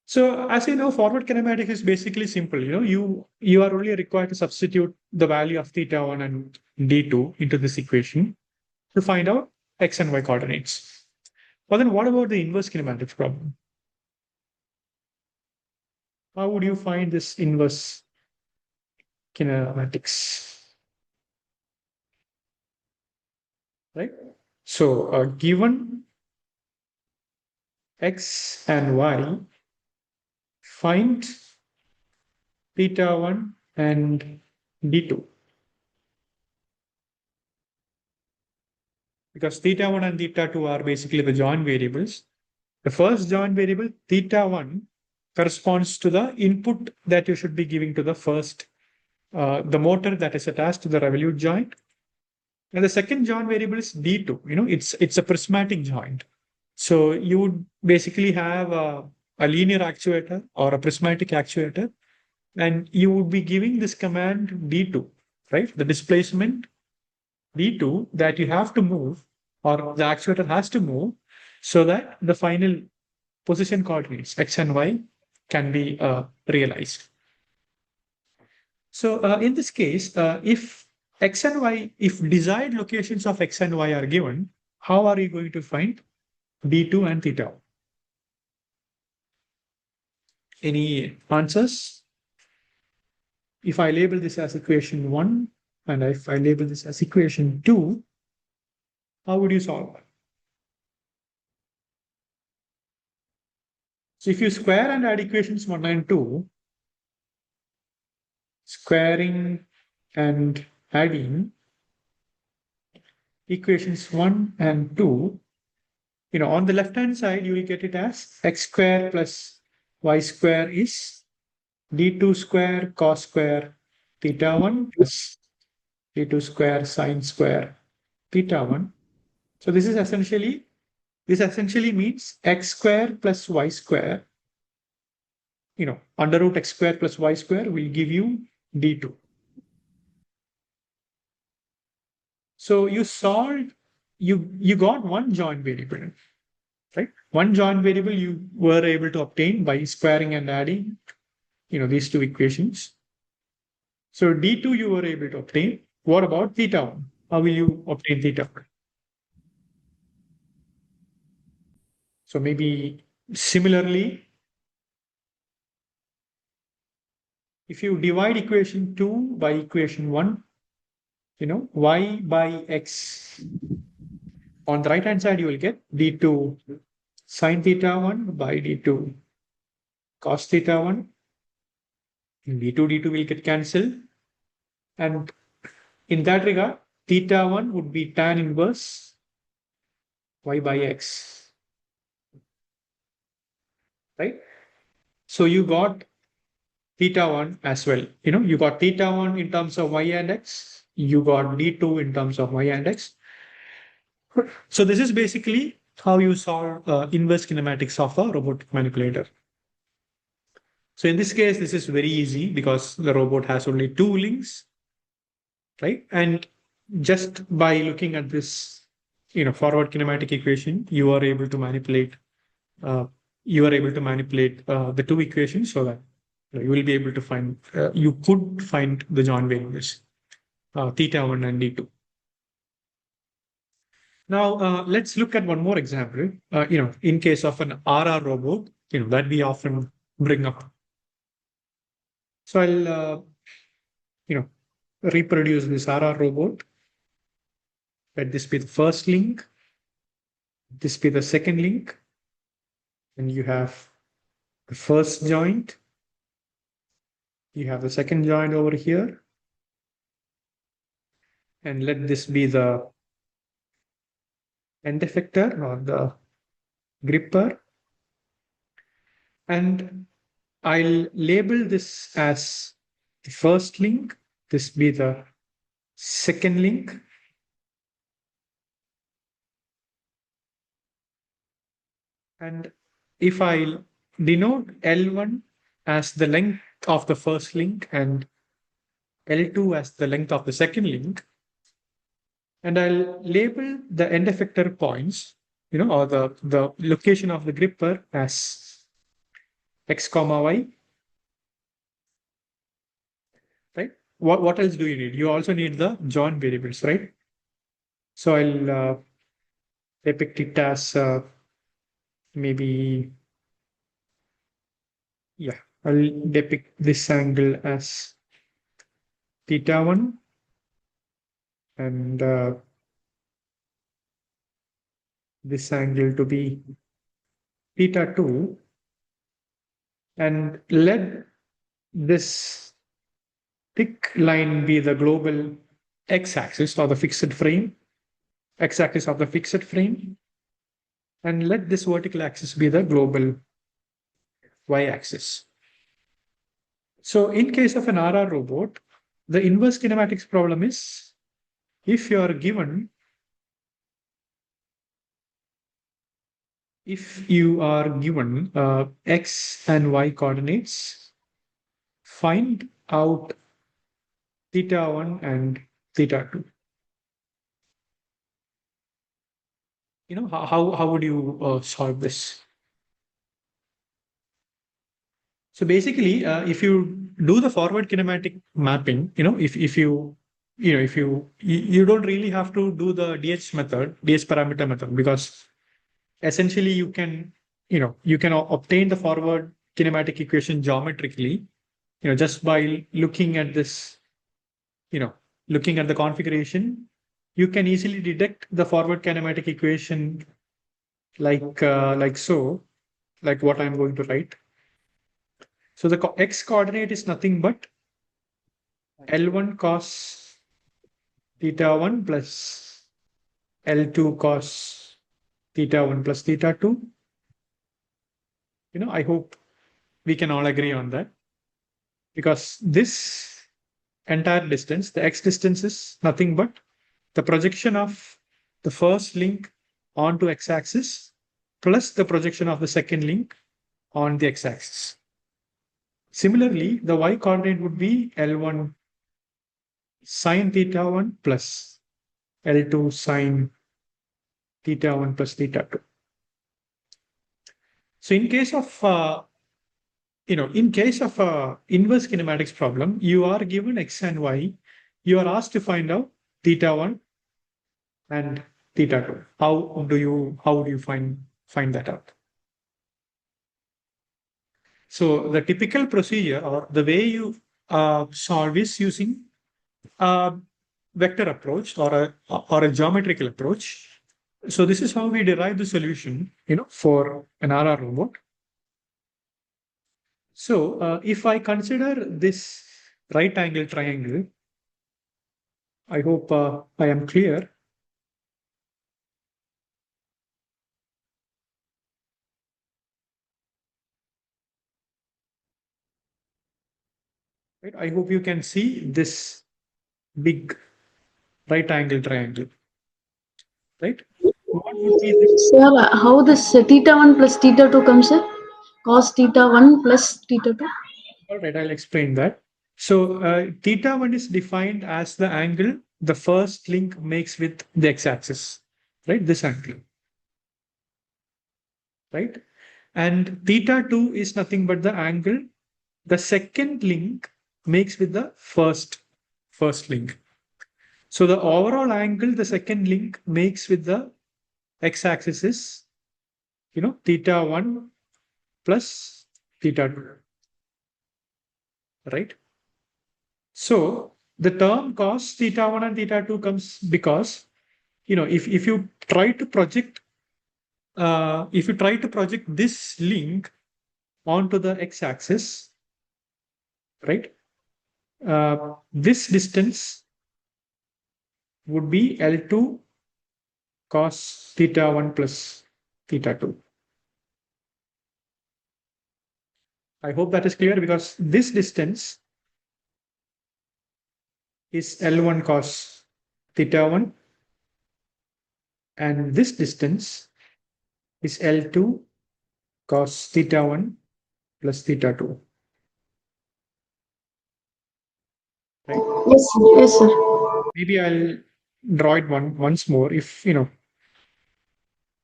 So as you know, forward kinematics is basically simple. You are only required to substitute the value of θ1 and d2 into this equation to find out x and y coordinates. But then what about the inverse kinematics problem? How would you find this inverse kinematics? Right? So given X and Y, find theta 1 and D2. Because theta 1 and theta 2 are basically the join variables. The first join variable, theta 1, corresponds to the input that you should be giving to the first, the motor that is attached to the revolute joint. And the second joint variable is D2. It's a prismatic joint. So you would basically have a linear actuator or a prismatic actuator, and you would be giving this command D2, right? The displacement D2 that you have to move, or the actuator has to move, so that the final position coordinates X and Y can be realized. So in this case, if X and Y, if desired locations of X and Y are given, how are you going to find D2 and theta? Any answers? If I label this as equation 1 and if I label this as equation 2, how would you solve? So if you square and add equations 1 and 2, squaring and adding equations 1 and 2, on the left hand side, you will get it as x square plus y square is d2 square cos square theta 1 plus d2 square sine square theta 1. So this essentially means x square plus y square, under root x square plus y square will give you d2. So you got one joint variable, right? One joint variable you were able to obtain by squaring and adding, these two equations. So D2 you were able to obtain. What about theta 1? How will you obtain theta 1? So maybe similarly, if you divide equation 2 by equation 1, y by x. On the right hand side, you will get d2 sine theta 1 by d2 cos theta 1. D2 will get cancelled. And in that regard, theta 1 would be tan inverse y by x, right? So you got theta 1 as well. You got theta 1 in terms of y and x. You got d2 in terms of y and x. So this is basically how you solve inverse kinematics of a robotic manipulator. So in this case, this is very easy because the robot has only two links, right? And just by looking at this, forward kinematic equation, you are able to manipulate uh, the two equations so that you will be able to find, you could find the joint variables, theta 1 and d2. Now, let's look at one more example, in case of an RR robot, that we often bring up. So I'll, reproduce this RR robot. Let this be the first link. This be the second link. And you have the first joint. You have the second joint over here. And let this be the end effector or the gripper. And I'll label this as the first link. This be the second link. And if I denote L1 as the length of the first link and L2 as the length of the second link, and I'll label the end effector points, or the location of the gripper as X comma Y, right? What else do you need? You also need the joint variables, right? So I'll depict it as maybe, yeah, I'll depict this angle as theta 1 and this angle to be theta 2 and let this thick line be the global x-axis or the fixed frame, x-axis of the fixed frame, and let this vertical axis be the global y-axis. So in case of an RR robot, the inverse kinematics problem is if you are given x and y coordinates, find out theta 1 and theta 2. How would you solve this? So basically, if you do the forward kinematic mapping, if you don't really have to do the DH parameter method, because essentially you can obtain the forward kinematic equation geometrically, just by looking at this, looking at the configuration, you can easily detect the forward kinematic equation like so, like what I'm going to write. So the x coordinate is nothing but L1 cos theta 1 plus L2 cos theta 1 plus theta 2. I hope we can all agree on that, because this entire distance, the x distance, is nothing but the projection of the first link onto x-axis plus the projection of the second link on the x-axis. Similarly, the y coordinate would be L1 sine theta 1 plus L2 sine theta 1 plus theta 2. So in case of inverse kinematics problem, you are given x and y, you are asked to find out theta 1 and theta 2. How would you find that out? So the typical procedure, or the way you solve, is using a vector approach or a geometrical approach. So this is how we derive the solution, for an RR robot. So if I consider this right angle triangle, I hope I am clear. Right? I hope you can see this big right angle triangle, right? What would be this? Sir, how this theta 1 plus theta 2 comes, sir? Cos theta 1 plus theta 2? All right, I'll explain that. So theta 1 is defined as the angle the first link makes with the x-axis, right? This angle, right? And theta 2 is nothing but the angle the second link makes with the first link. So the overall angle the second link makes with the x-axis is, theta 1 plus theta 2, right? So the term cos theta 1 and theta 2 comes because, if you try to project this link onto the x-axis, right? This distance would be L2 cos theta 1 plus theta 2. I hope that is clear, because this distance is L1 cos theta 1 and this distance is L2 cos theta 1 plus theta 2. Right? Yes, yes, sir. Maybe I'll draw it once more, if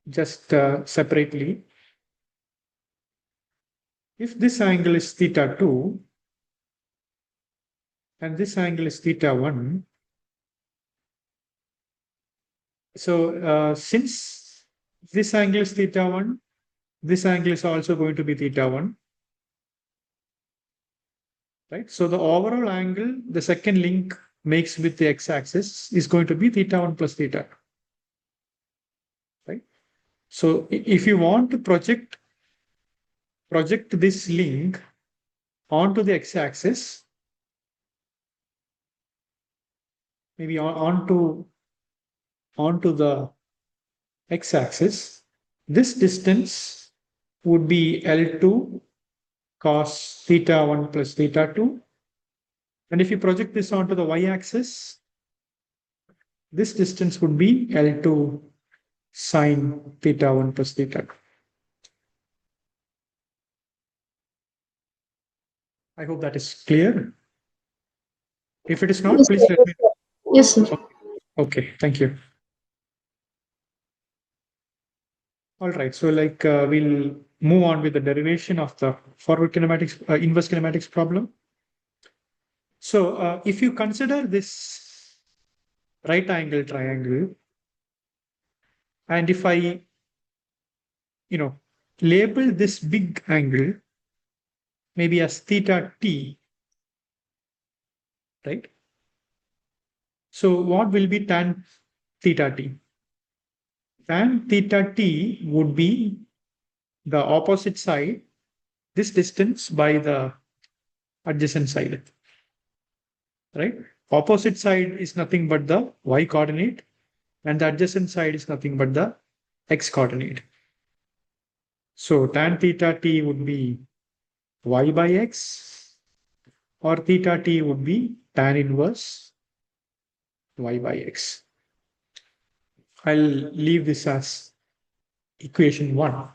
just separately. If this angle is theta 2 and this angle is theta 1, so since this angle is theta 1, this angle is also going to be theta 1, right? So the overall angle the second link makes with the x-axis is going to be theta 1 plus theta 2, right? So if you want to project project this link onto the x-axis, maybe onto the x-axis, this distance would be L2 cos theta 1 plus theta 2. And if you project this onto the y-axis, this distance would be L2 sine theta 1 plus theta 2. I hope that is clear. If it is not, Yes, please sir. let me know. Yes, sir. Okay, thank you. All right, so we'll move on with the derivation of the forward kinematics, inverse kinematics problem. So if you consider this right angle triangle, and if I, label this big angle maybe as theta t, right? So what will be tan theta t? Tan theta t would be the opposite side, this distance by the adjacent side, right? Opposite side is nothing but the y coordinate, and the adjacent side is nothing but the x coordinate. So tan theta t would be y by x, or theta t would be tan inverse y by x. I'll leave this as equation 1.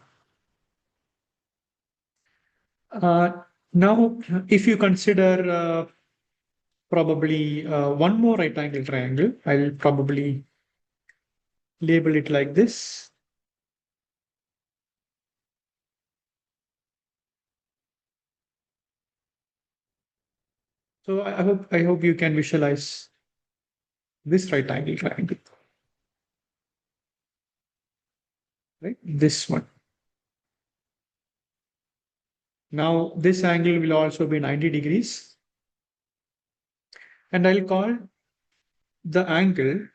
Now, if you consider probably one more right angle triangle, I'll probably label it like this. So I hope you can visualize this right angle triangle, right? This one. Now this angle will also be 90 degrees, and I'll call the angle,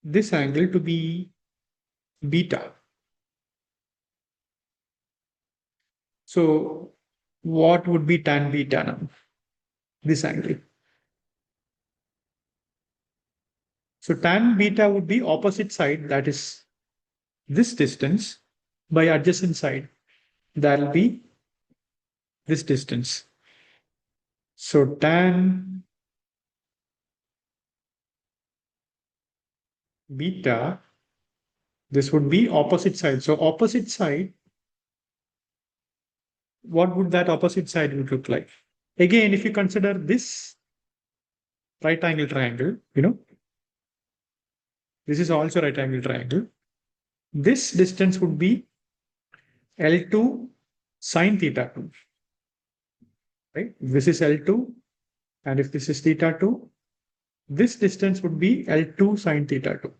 this angle, to be beta. So what would be tan beta now? This angle. So tan beta would be opposite side, that is this distance, by adjacent side, that will be this distance. So tan beta, this would be opposite side. So opposite side, what would that opposite side would look like? Again, if you consider this right angle triangle, this is also right angle triangle. This distance would be L2 sine theta 2, right? This is L2, and if this is theta 2, this distance would be L2 sine theta 2,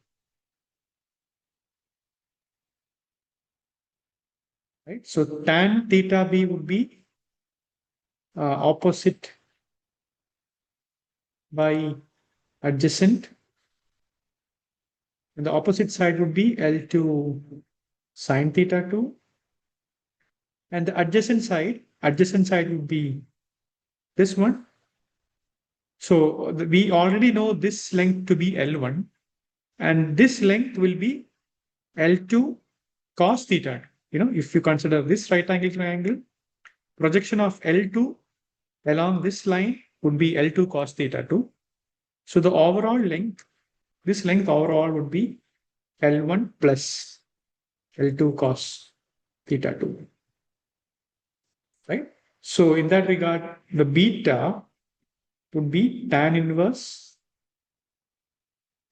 right? So tan theta b would be opposite by adjacent, and the opposite side would be L2 sine theta 2, and the adjacent side would be this one. So we already know this length to be L1, and this length will be L2 cos theta. If you consider this right angle triangle, projection of L2 along this line would be L2 cos theta 2. So the overall length, this length overall would be L1 plus L2 cos theta 2, right? So in that regard, the beta would be tan inverse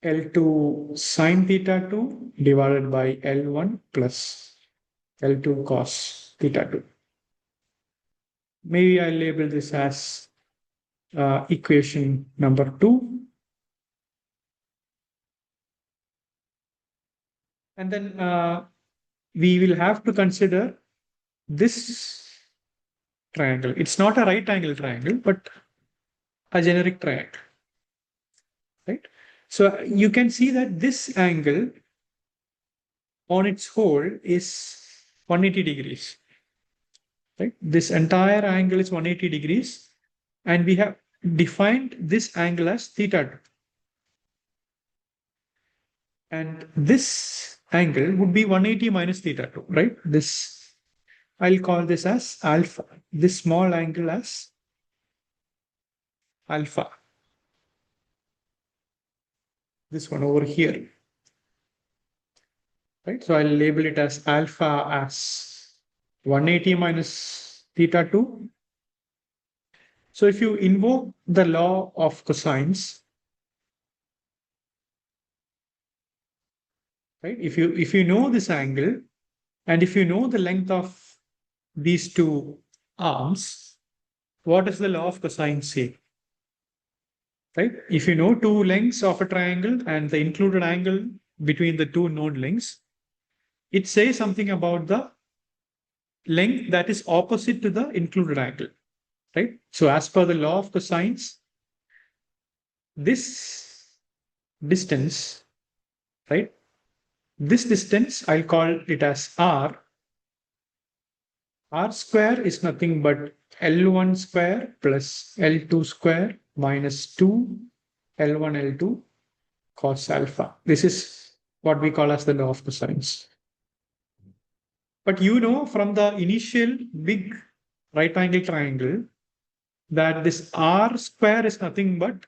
L2 sine theta 2 divided by L1 plus L2 cos theta 2. Maybe I'll label this as equation number 2. And then we will have to consider this triangle. It's not a right angle triangle, but a generic triangle, right? So you can see that this angle on its whole is 180 degrees. right? This entire angle is 180 degrees, and we have defined this angle as theta 2. And this angle would be 180 minus theta 2, right? This, I'll call this as alpha, this small angle as alpha. This one over here, right? So I'll label it as alpha as 180 minus theta 2. So if you invoke the law of cosines, right? If you know this angle, and if you know the length of these two arms, what does the law of cosine say? Right? If you know two lengths of a triangle and the included angle between the two known lengths, it says something about the length that is opposite to the included angle, right? So as per the law of cosines, this distance, right? This distance, I'll call it as R. R square is nothing but L1 square plus L2 square minus 2 L1 L2 cos alpha. This is what we call as the law of cosines. But you know from the initial big right angle triangle that this R square is nothing but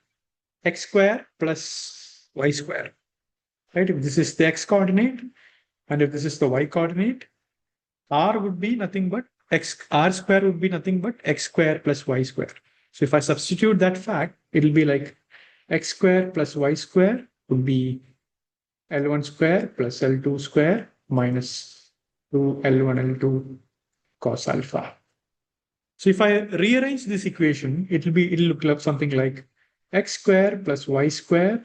x square plus y square, right? If this is the x coordinate and if this is the y coordinate, R would be nothing but R square would be nothing but x square plus y square. So if I substitute that fact, it'll be like x square plus y square would be L1 square plus L2 square minus 2 L1 L2 cos alpha. So if I rearrange this equation, it'll look like something like x square plus y square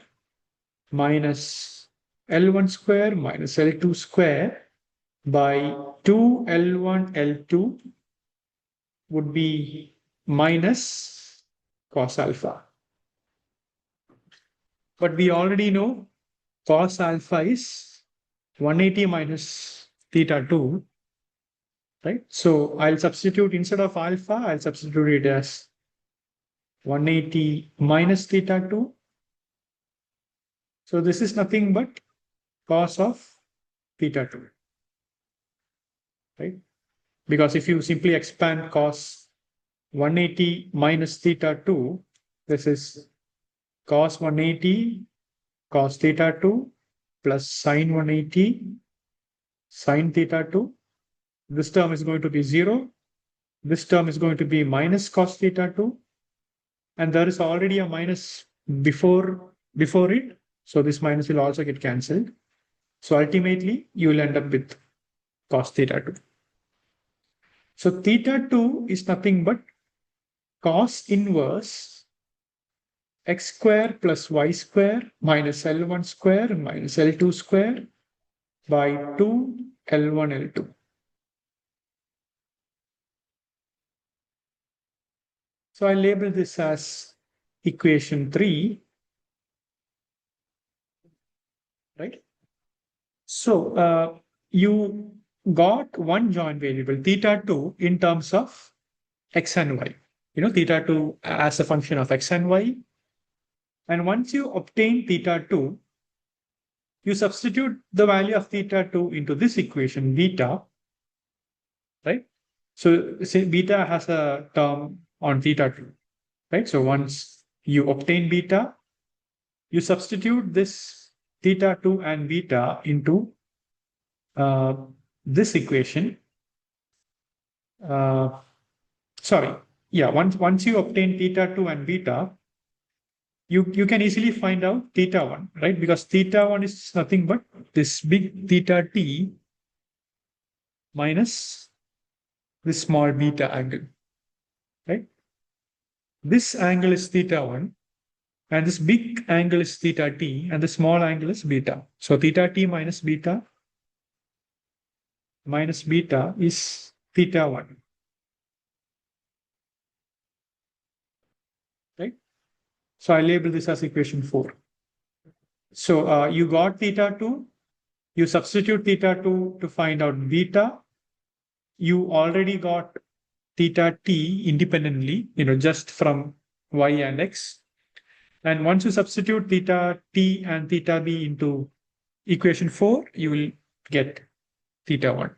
minus L1 square minus L2 square by 2 L1 L2 would be minus cos alpha. But we already know cos alpha is 180 minus theta 2, right? So I'll substitute instead of alpha, I'll substitute it as 180 minus theta 2. So this is nothing but cos of theta 2, right? Because if you simply expand cos 180 minus theta 2, this is cos 180 cos theta 2 plus sine 180 sine theta 2. This term is going to be 0. This term is going to be minus cos theta 2. And there is already a minus before it. So this minus will also get cancelled. So ultimately, you will end up with cos theta 2. So theta 2 is nothing but cos inverse x square plus y square minus L1 square minus L2 square by 2 L1 L2. So I label this as equation 3, right? So you got one joint variable theta 2 in terms of x and y. You know, theta 2 as a function of x and y. And once you obtain theta 2, you substitute the value of theta 2 into this equation, beta, right? So say beta has a term on theta 2, right? So once you obtain beta, you substitute this theta 2 and beta into this equation. Once you obtain theta 2 and beta, you can easily find out theta 1, right? Because theta 1 is nothing but this big theta t minus this small beta angle, right? This angle is theta 1, and this big angle is theta t, and the small angle is beta. So theta t minus beta is theta 1, right? So I label this as equation 4. So you got theta 2, you substitute theta 2 to find out beta. You already got theta t independently, just from y and x. And once you substitute theta t and theta b into equation 4, you will get theta 1.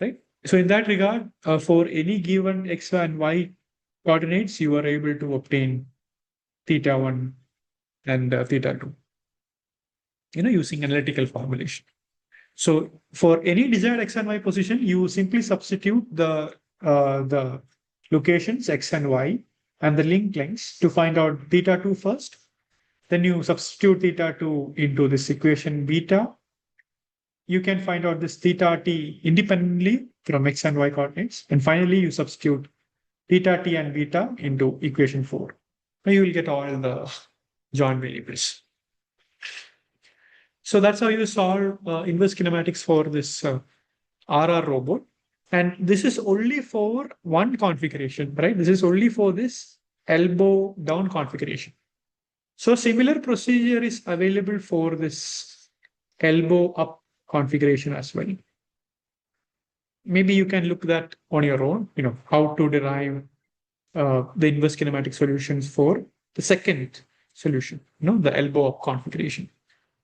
Right? So in that regard, for any given x and y coordinates, you are able to obtain theta 1 and theta 2, using analytical formulation. So for any desired x and y position, you simply substitute the locations x and y and the link lengths to find out theta 2 first. Then you substitute theta 2 into this equation beta. You can find out this theta t independently from x and y coordinates. And finally, you substitute theta t and beta into equation 4. Now you will get all the joint variables. So that's how you solve inverse kinematics for this RR robot. And this is only for one configuration, right? This is only for this elbow down configuration. So similar procedure is available for this elbow up configuration as well. Maybe you can look that on your own, how to derive the inverse kinematic solutions for the second solution, the elbow up configuration.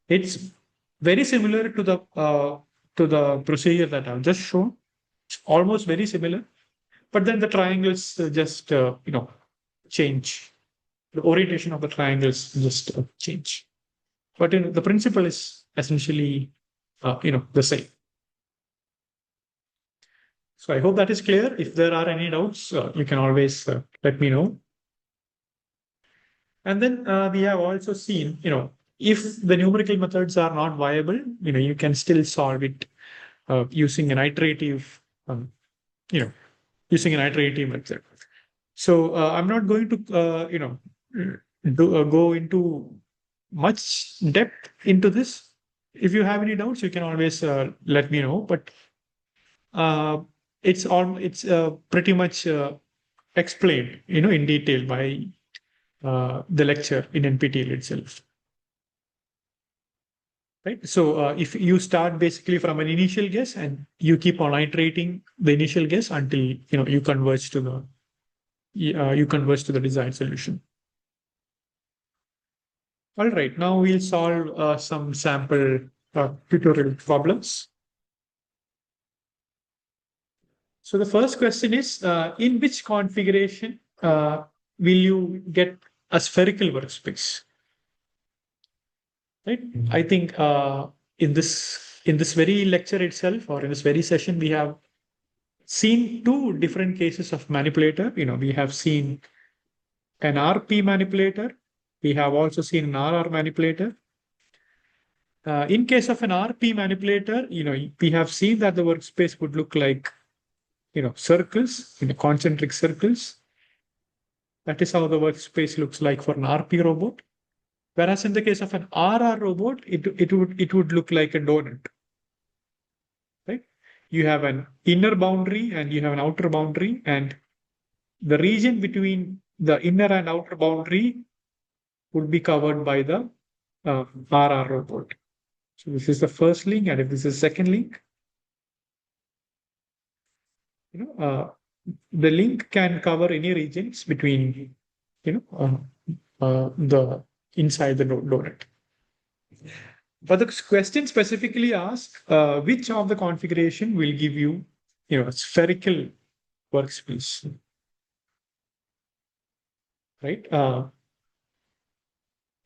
It's very similar to the procedure that I've just shown. It's almost very similar, but then the triangles just change. The orientation of the triangles just change. But the principle is essentially the same. So I hope that is clear. If there are any doubts, you can always let me know. And then we have also seen, if the numerical methods are not viable, you can still solve it using an iterative, using an iterative method. So I'm not going to, go into much depth into this. If you have any doubts, you can always let me know. But it's pretty much explained, in detail by the lecture in NPTEL itself. Right. So if you start basically from an initial guess and you keep on iterating the initial guess until you converge to the desired solution. All right. Now we'll solve some sample tutorial problems. So the first question is, in which configuration will you get a spherical workspace? Right. I think in this very lecture itself, or in this very session, we have seen two different cases of manipulator. We have seen an RP manipulator. We have also seen an RR manipulator. In case of an RP manipulator, we have seen that the workspace would look like, circles, concentric circles. That is how the workspace looks like for an RP robot. Whereas in the case of an RR robot, it would look like a donut. Right? You have an inner boundary and you have an outer boundary, and the region between the inner and outer boundary would be covered by the RR robot. So this is the first link, and if this is the second link, the link can cover any regions between, the inside the donut. But the question specifically asks which of the configuration will give you, a spherical workspace, right?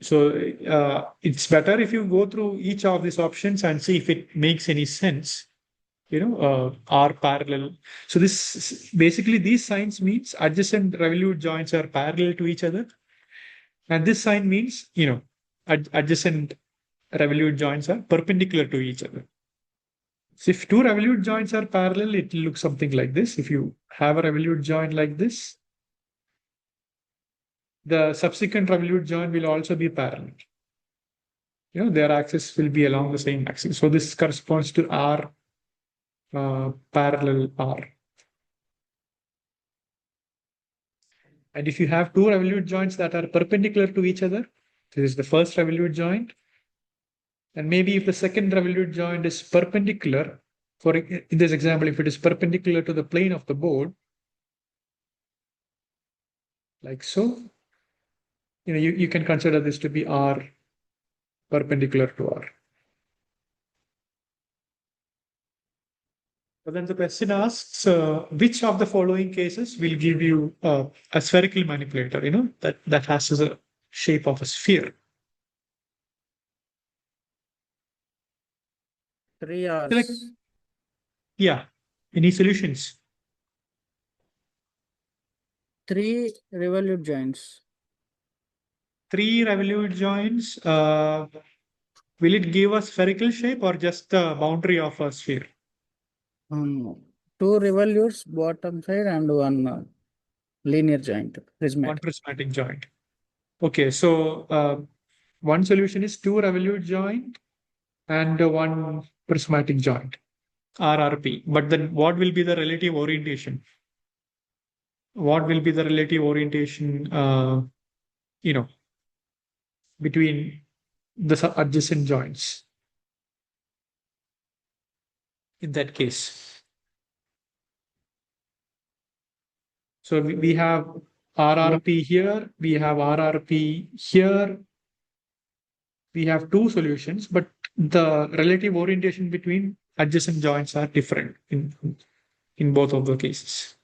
So it's better if you go through each of these options and see if it makes any sense. Are parallel. So this basically, these signs means adjacent revolute joints are parallel to each other, and this sign means adjacent revolute joints are perpendicular to each other. So if two revolute joints are parallel, it will look something like this. If you have a revolute joint like this, the subsequent revolute joint will also be parallel. Their axis will be along the same axis. So this corresponds to R parallel R. And if you have two revolute joints that are perpendicular to each other, this is the first revolute joint. And maybe if the second revolute joint is perpendicular For in this example, if it is perpendicular to the plane of the board, like so, you can consider this to be R perpendicular to R. But then the question asks, which of the following cases will give you a spherical manipulator, that has the shape of a sphere? 3 Select, hours. yeah, any solutions? 3 revolute joints. 3 revolute joints. Will it give a spherical shape or just the boundary of a sphere? 2 revolutes bottom side and 1 linear joint, One prismatic. prismatic joint. Okay, so one solution is 2 revolute joint and 1 prismatic joint, RRP. But then what will be the relative orientation? What will be the relative orientation, between the adjacent joints in that case? So we have RRP here, we have RRP here, we have 2 solutions, but the relative orientation between adjacent joints are different in both of the cases.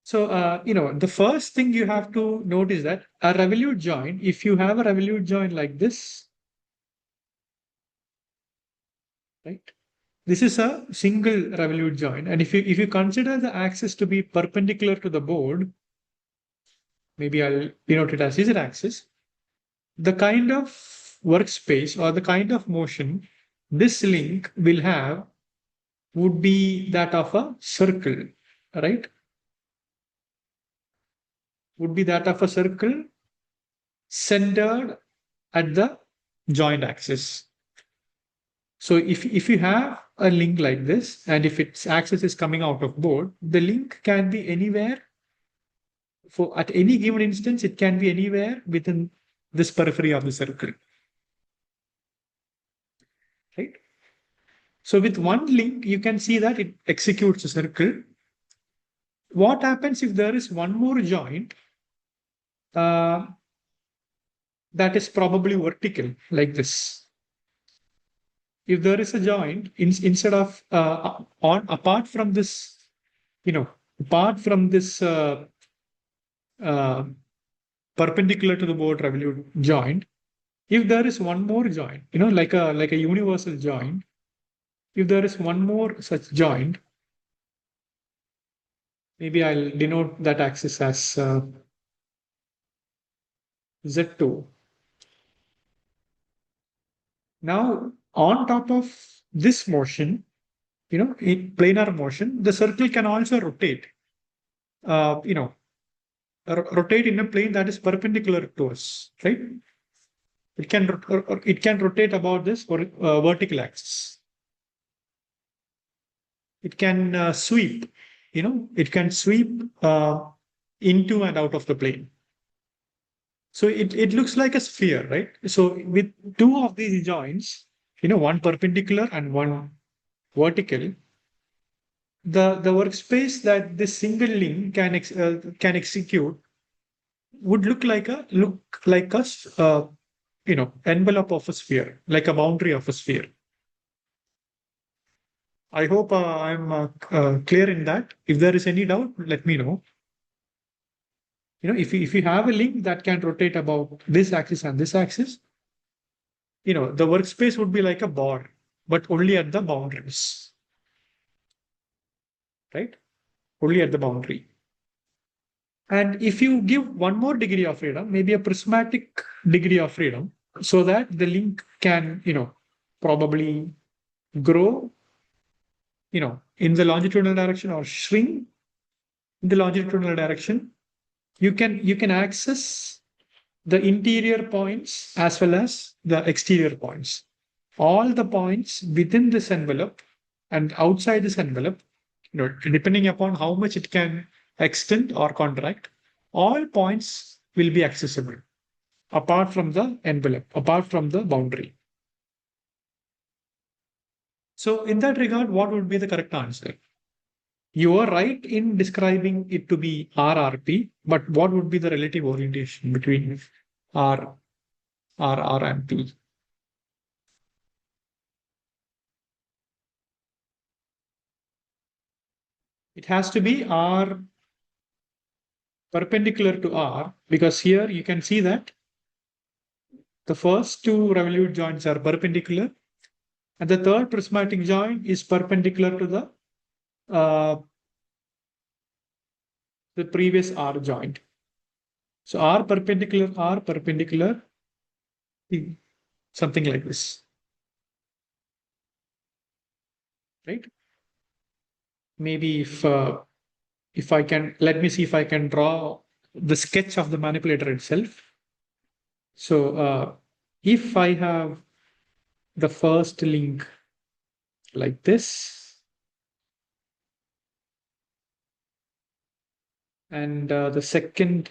So, the first thing you have to note is that a revolute joint, if you have a revolute joint like this, right? This is a single revolute joint. And if you consider the axis to be perpendicular to the board, maybe I'll denote it as Z axis, the kind of workspace or the kind of motion this link will have would be that of a circle, right? Would be that of a circle centered at the joint axis. So if you have a link like this, and if its axis is coming out of board, the link can be anywhere. For at any given instance, it can be anywhere within this periphery of the circle, right? So with one link, you can see that it executes a circle. What happens if there is one more joint that is probably vertical like this? If there is a joint instead of apart from this, apart from this perpendicular to the board revolute joint, if there is one more joint, like a universal joint, if there is one more such joint, maybe I'll denote that axis as Z2. Now, on top of this motion, in planar motion, the circle can also rotate, rotate in a plane that is perpendicular to us, right? It can rotate about this vertical axis. It can sweep, it can sweep into and out of the plane. So it looks like a sphere, right? So with 2 of these joints, one perpendicular and one vertical, the workspace that this single link can execute would look like a envelope of a sphere, like a boundary of a sphere. I hope I'm clear in that. If there is any doubt, let me know. If you have a link that can rotate about this axis and this axis, the workspace would be like a bar, but only at the boundaries, right? Only at the boundary. And if you give one more degree of freedom, maybe a prismatic degree of freedom, so that the link can, probably grow, in the longitudinal direction or shrink in the longitudinal direction, you can access the interior points as well as the exterior points. All the points within this envelope and outside this envelope, depending upon how much it can extend or contract, all points will be accessible. apart from the envelope, apart from the boundary. So in that regard, what would be the correct answer? You are right in describing it to be RRP, but what would be the relative orientation between R, RR and P? It has to be R perpendicular to R, because here you can see that the first two revolute joints are perpendicular, and the third prismatic joint is perpendicular to the previous R joint. So R perpendicular, something like this, right? Maybe if I can, let me see if I can draw the sketch of the manipulator itself. So if I have the first link like this, and the second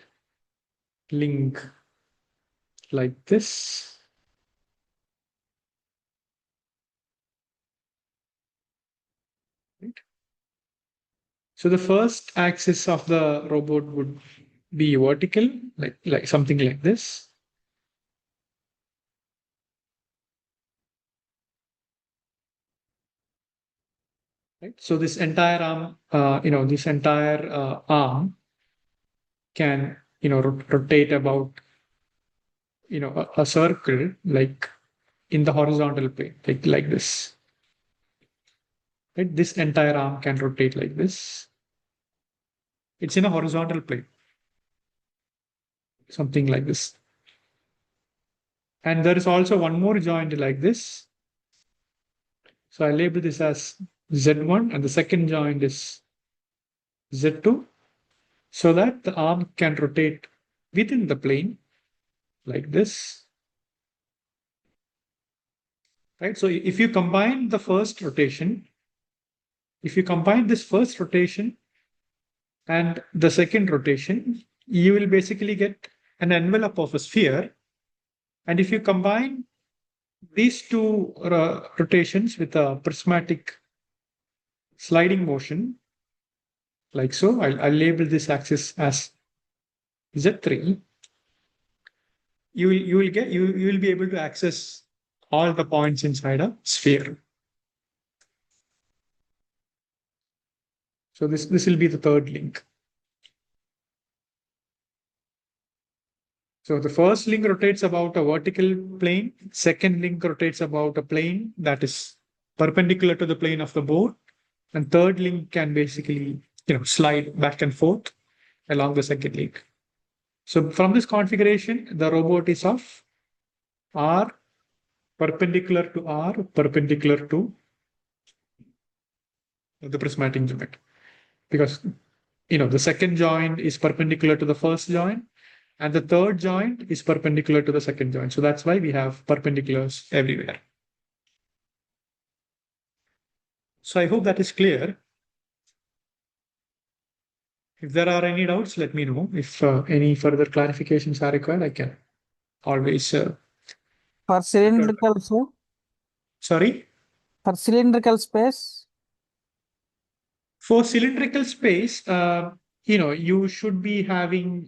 link like this, right? So the first axis of the robot would be vertical, like something like this. Right? So this entire arm, this entire arm can, rotate about, a circle like in the horizontal plane, like this. Right? This entire arm can rotate like this. It's in a horizontal plane, something like this. And there is also one more joint like this. So I label this as Z1, and the second joint is Z2, so that the arm can rotate within the plane like this. Right? So if you combine the first rotation, if you combine this first rotation and the second rotation, you will basically get an envelope of a sphere. And if you combine these two rotations with a prismatic sliding motion, like so, I'll label this axis as Z3. You will be able to access all the points inside a sphere. So this will be the third link. So the first link rotates about a vertical plane. Second link rotates about a plane that is perpendicular to the plane of the board. And third link can basically, slide back and forth along the second link. So from this configuration, the robot is of R perpendicular to R, perpendicular to the prismatic joint. Because, the second joint is perpendicular to the first joint, and the third joint is perpendicular to the second joint. So that's why we have perpendiculars everywhere. So I hope that is clear. If there are any doubts, let me know. If any further clarifications are required, I can always. For cylindrical, so Sorry? for cylindrical space, For cylindrical space, you should be having.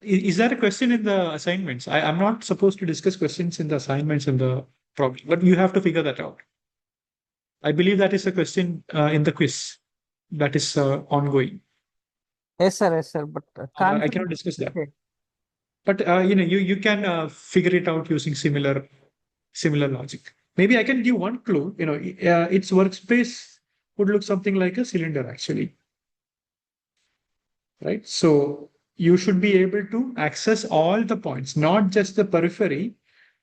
Is that a question in the assignments? I'm not supposed to discuss questions in the assignments in the problem, but you have to figure that out. I believe that is a question in the quiz that is ongoing. yes, sir, yes, sir. But I cannot discuss that. okay. But you can figure it out using similar logic. Maybe I can give one clue. Its workspace would look something like a cylinder, actually. Right? So you should be able to access all the points, not just the periphery,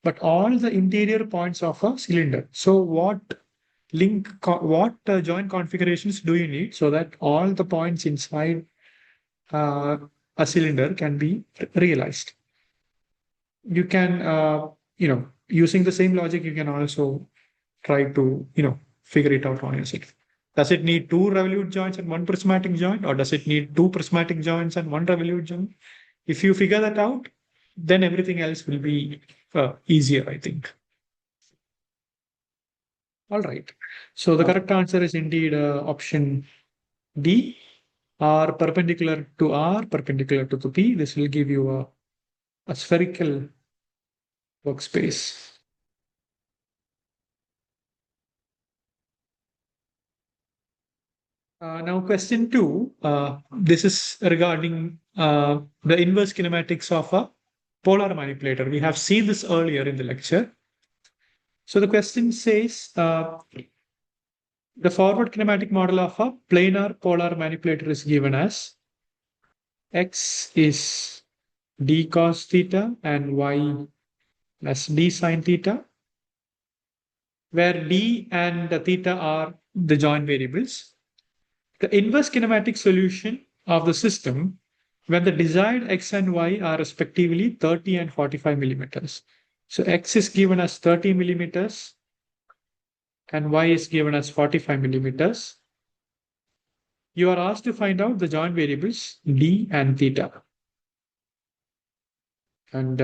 but all the interior points of a cylinder. So what joint configurations do you need so that all the points inside a cylinder can be realized? You can, using the same logic, you can also try to, figure it out on yourself. Does it need two revolute joints and one prismatic joint, or does it need two prismatic joints and one revolute joint? If you figure that out, then everything else will be easier, I think. All right. So the correct answer is indeed option D, R perpendicular to R, perpendicular to the P. This will give you a spherical workspace. Now, question 2. This is regarding the inverse kinematics of a polar manipulator. We have seen this earlier in the lecture. So the question says, the forward kinematic model of a planar polar manipulator is given as x is d cos theta and y as d sine theta, where d and the theta are the joint variables. The inverse kinematic solution of the system when the desired x and y are respectively 30 and 45 millimeters. So x is given as 30 millimeters and y is given as 45 millimeters. You are asked to find out the joint variables d and theta. And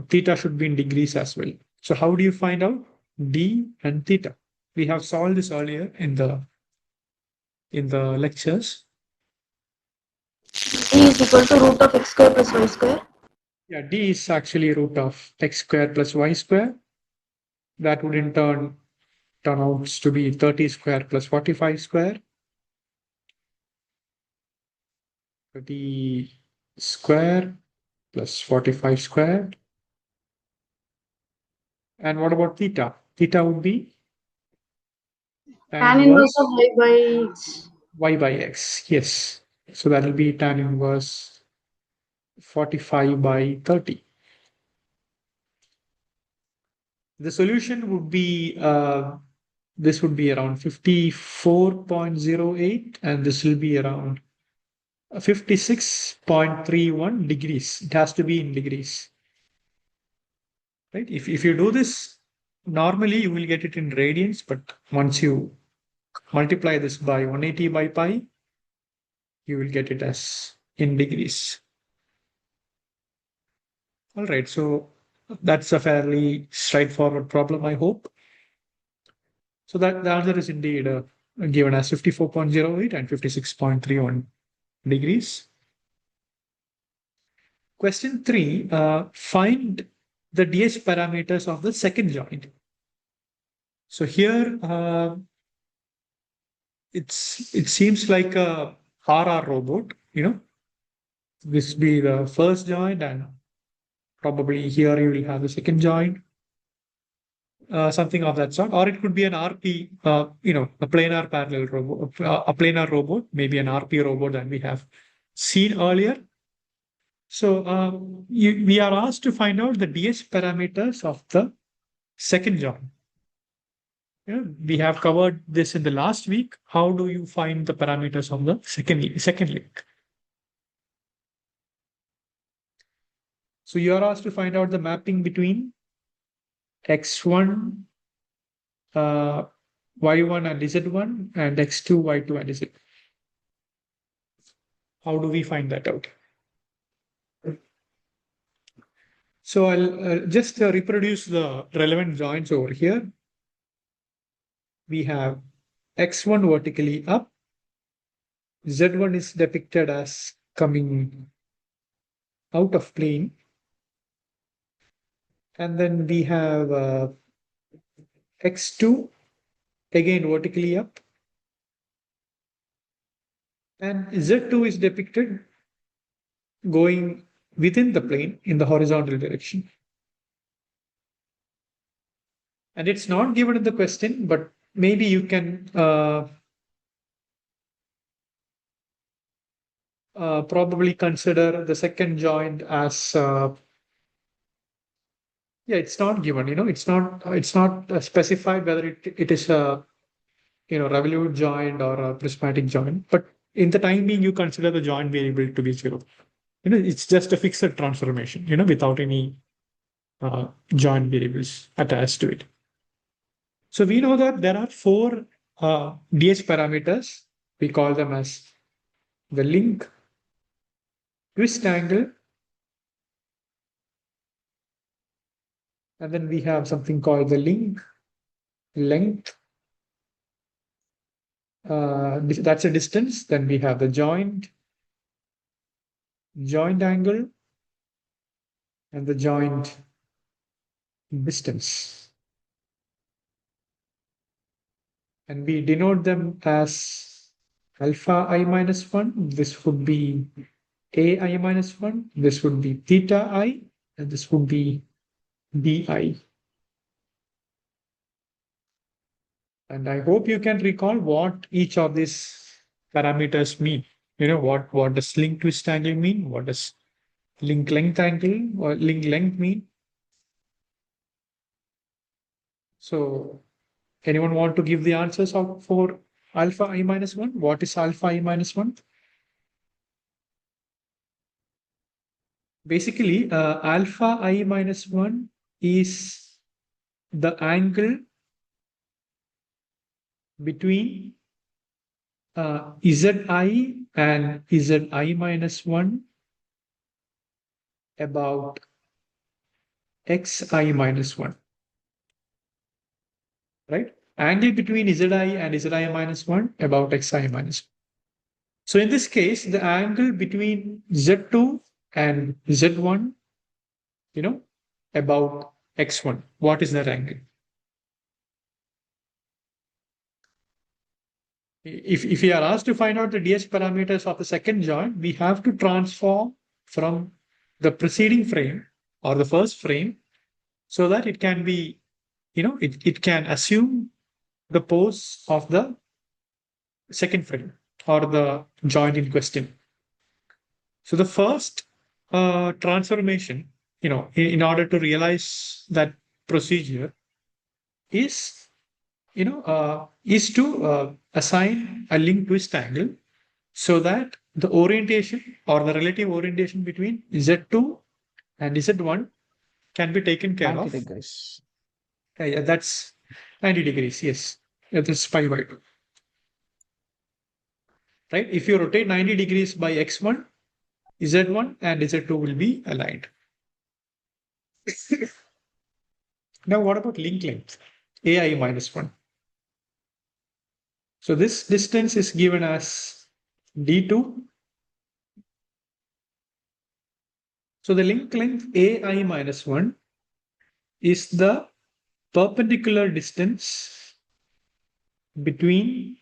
theta should be in degrees as well. So how do you find out d and theta? We have solved this earlier in the lectures. D is equal to root of x square plus y square. Yeah, d is actually root of x square plus y square. That would in turn out to be 30 square plus 45 square. 30 square plus 45 squared. And what about theta? Theta would be Tan inverse of y by x. y by x. Yes. So that will be tan inverse 45 by 30. The solution would be, this would be around 54.08 and this will be around 56.31 degrees. It has to be in degrees. Right? If you do this, normally you will get it in radians, but once you multiply this by 180 by pi, you will get it as in degrees. All right, so that's a fairly straightforward problem, I hope. So that the answer is indeed given as 54.08 and 56.31 degrees. Question 3, find the DH parameters of the second joint. So here, it seems like a RR robot, this will be the first joint and probably here you will have the second joint, something of that sort, or it could be an RP, a planar parallel robot, a planar robot, maybe an RP robot that we have seen earlier. So we are asked to find out the DH parameters of the second joint. We have covered this in the last week. How do you find the parameters of the second link? So you are asked to find out the mapping between x1, y1 and z1 and x2, y2 and z. How do we find that out? So I'll just reproduce the relevant joints over here. We have x1 vertically up. Z1 is depicted as coming out of plane. And then we have x2 again vertically up. And Z2 is depicted going within the plane in the horizontal direction. And it's not given in the question, but maybe you can probably consider the second joint as it's not given. It's not specified whether it is a revolute joint or a prismatic joint. But in the time being, you consider the joint variable to be 0. It's just a fixed transformation. Without any joint variables attached to it. So we know that there are 4 DH parameters. We call them as the link, twist angle, and then we have something called the link length. That's a distance. Then we have the joint angle and the joint distance. And we denote them as alpha I minus 1. This would be A I minus 1. This would be theta I, and this would be bi. And I hope you can recall what each of these parameters mean. You know, what does link twist angle mean? What does link length angle or link length mean? So anyone want to give the answers for alpha I minus 1? What is alpha I minus 1? Basically, alpha I minus 1 is the angle between Zi and Zi minus 1 about Xi minus 1. Right? Angle between Zi and Zi minus 1 about Xi minus 1. So in this case, the angle between Z2 and Z1, you know, about X1. What is that angle? If we are asked to find out the ds parameters of the second joint, we have to transform from the preceding frame or the first frame so that it can be, you know, it can assume the pose of the second frame or the joint in question. So the first transformation, you know, in order to realize that procedure is, you know, is to assign a link twist angle so that the orientation or the relative orientation between Z2 and Z1 can be taken care 90 of. degrees. Yeah, that's 90 degrees. Yes, yeah, that's pi by 2. Right? If you rotate 90 degrees by X1, Z1 and Z2 will be aligned. Now, what about link length? AI minus 1. So this distance is given as D2. So the link length AI minus 1 is the perpendicular distance between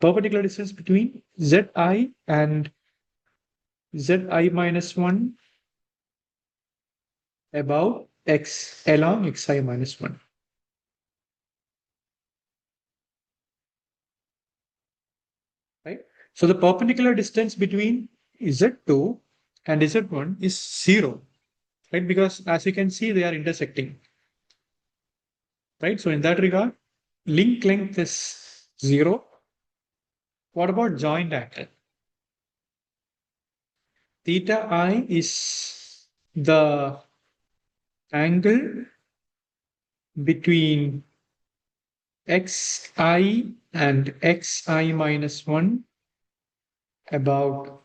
perpendicular distance between Zi and Zi minus 1 about X along Xi minus 1. Right? So the perpendicular distance between Z2 and Z1 is 0, right? Because as you can see, they are intersecting. Right? So in that regard, link length is 0. What about joint angle? Theta I is the angle between Xi and Xi minus 1 about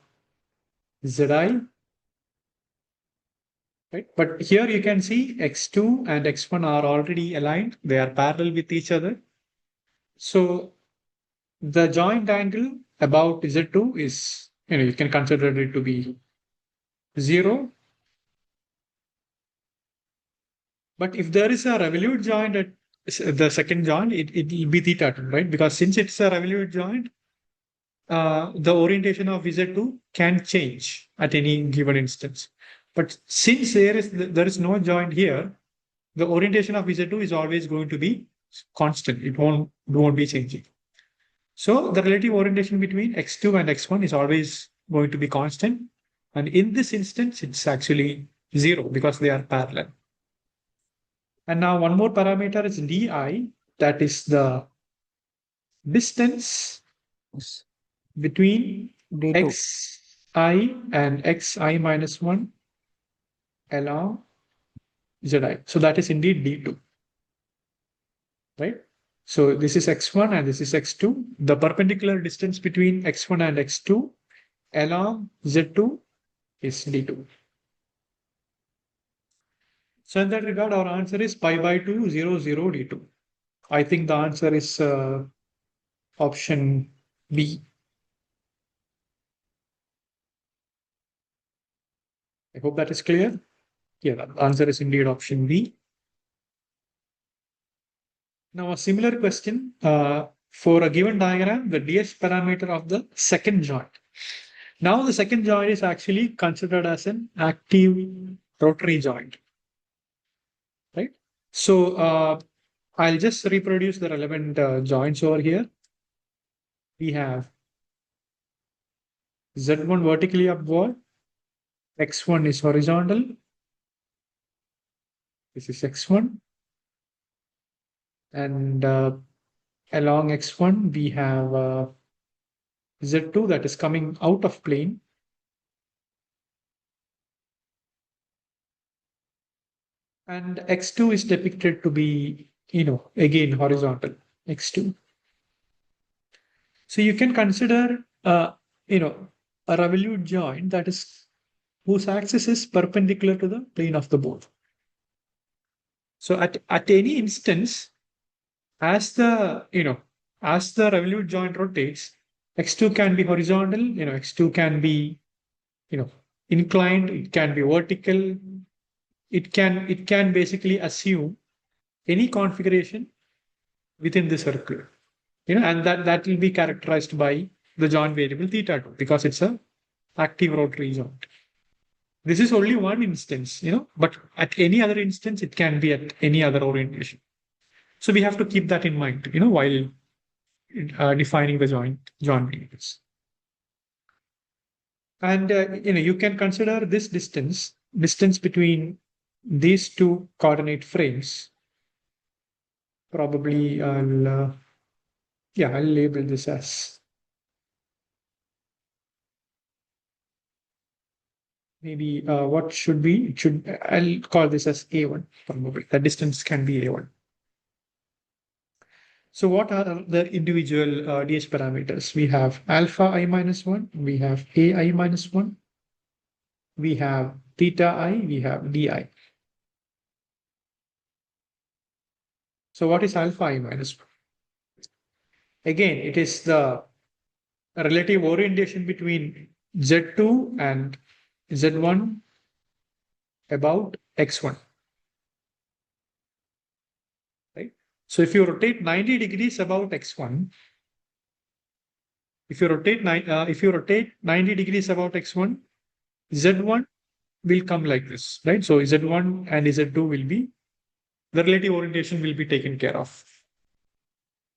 Zi. Right? But here you can see X2 and X1 are already aligned. They are parallel with each other. So the joint angle about Z2 is, you know, you can consider it to be 0. But if there is a revolute joint at the second joint, it will be theta 2, right? Because since it's a revolute joint, the orientation of Z2 can change at any given instance. But since there is no joint here, the orientation of Z2 is always going to be constant. It won't be changing. So the relative orientation between X2 and X1 is always going to be constant. And in this instance, it's actually 0 because they are parallel. And now one more parameter is di, that is the distance Yes. between D2. Xi and Xi minus 1 along Zi. So that is indeed D2, right? So this is X1 and this is X2. The perpendicular distance between X1 and X2 along Z2 is D2. So in that regard, our answer is pi by 2, 0, 0, D2. I think the answer is option B. I hope that is clear. Yeah, the answer is indeed option B. Now, a similar question for a given diagram, the DS parameter of the second joint. Now, the second joint is actually considered as an active rotary joint, right? So, I'll just reproduce the relevant joints over here. We have Z1 vertically upward, X1 is horizontal. This is X1. And along X1, we have Z2 that is coming out of plane. And X2 is depicted to be, again horizontal, X2. So you can consider, a revolute joint that is whose axis is perpendicular to the plane of the board. So at any instance, as the revolute joint rotates, X2 can be horizontal, X2 can be, inclined, it can be vertical, it can basically assume any configuration within the circle, and that will be characterized by the joint variable theta 2 because it's a active rotary joint. This is only one instance, but at any other instance, it can be at any other orientation. So we have to keep that in mind, while defining the joint variables. And you can consider this distance between these two coordinate frames. Probably I'll label this as maybe what should be, I'll call this as A1 probably. The distance can be A1. So what are the individual DS parameters? We have alpha I minus 1, we have AI minus 1, we have theta I, we have DI. So what is alpha I minus 1? Again, it is the relative orientation between Z2 and Z1 about X1. Right? So if you rotate 90 degrees about X1, if you rotate 90 degrees about X1, Z1 will come like this, right? So Z1 and Z2 will be, the relative orientation will be taken care of.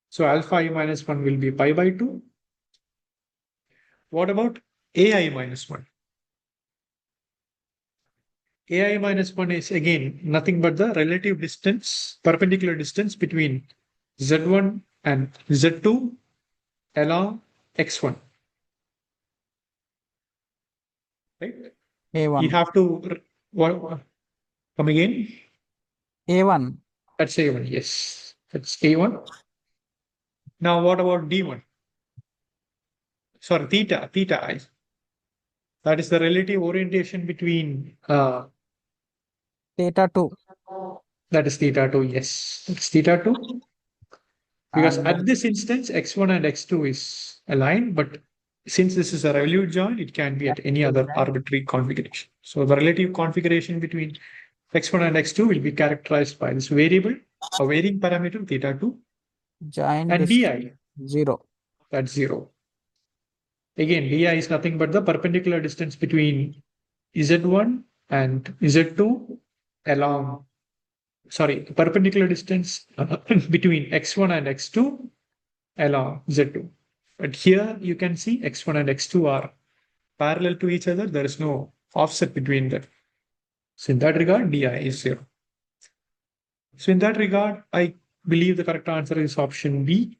So alpha I minus 1 will be pi by 2. What about AI minus 1? AI minus 1 is again nothing but the relative distance, perpendicular distance between Z1 and Z2 along X1. Right? A1. You have to come again. A1. That's A1, yes. That's A1. Now what about D1? Sorry, theta I. That is the relative orientation between Theta 2. that is theta 2, yes. It's theta 2. Because And at this instance, X1 and X2 is aligned, but since this is a revolute joint, it can be at any other arbitrary configuration. So the relative configuration between X1 and X2 will be characterized by this variable, a varying parameter theta 2, joint and distance DI, 0. that's 0. Again, DI is nothing but the perpendicular distance between Z1 and Z2 along, perpendicular distance between X1 and X2 along Z2. But here you can see X1 and X2 are parallel to each other. There is no offset between them. So in that regard, DI is 0. So in that regard, I believe the correct answer is option B,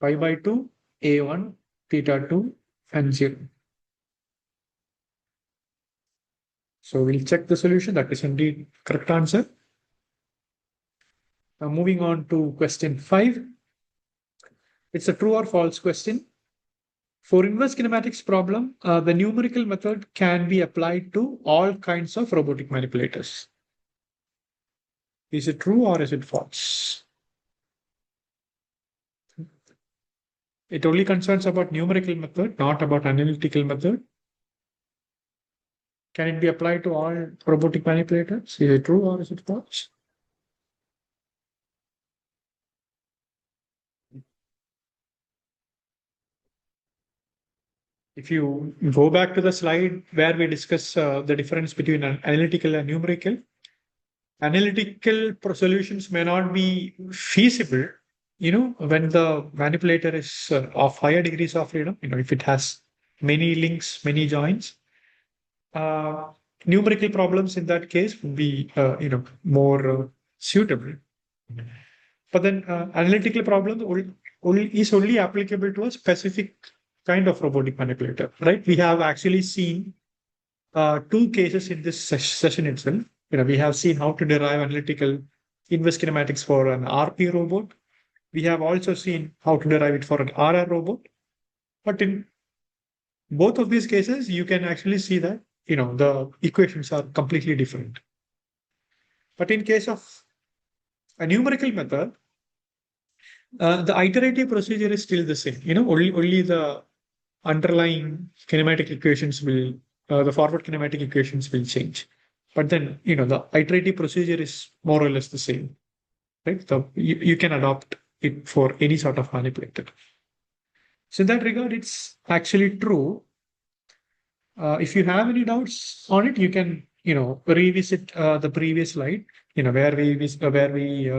pi by 2, A1, theta 2, and 0. So we'll check the solution. That is indeed correct answer. Now moving on to question 5. It's a true or false question. For inverse kinematics problem, the numerical method can be applied to all kinds of robotic manipulators. Is it true or is it false? It only concerns about numerical method, not about analytical method. Can it be applied to all robotic manipulators? Is it true or is it false? If you go back to the slide where we discuss the difference between analytical and numerical, analytical solutions may not be feasible, when the manipulator is of higher degrees of freedom, if it has many links, many joins. Uh, Numerical problems in that case would be, more suitable. But then analytical problem is only applicable to a specific kind of robotic manipulator, right? We have actually seen two cases in this session itself. We have seen how to derive analytical inverse kinematics for an RP robot. We have also seen how to derive it for an RR robot. But in both of these cases, you can actually see that, the equations are completely different. But in case of a numerical method, the iterative procedure is still the same. Only the underlying kinematic equations will, the forward kinematic equations will change. But then, the iterative procedure is more or less the same, right? So you can adopt it for any sort of manipulator. So in that regard, it's actually true. If you have any doubts on it, you can, revisit the previous slide, where we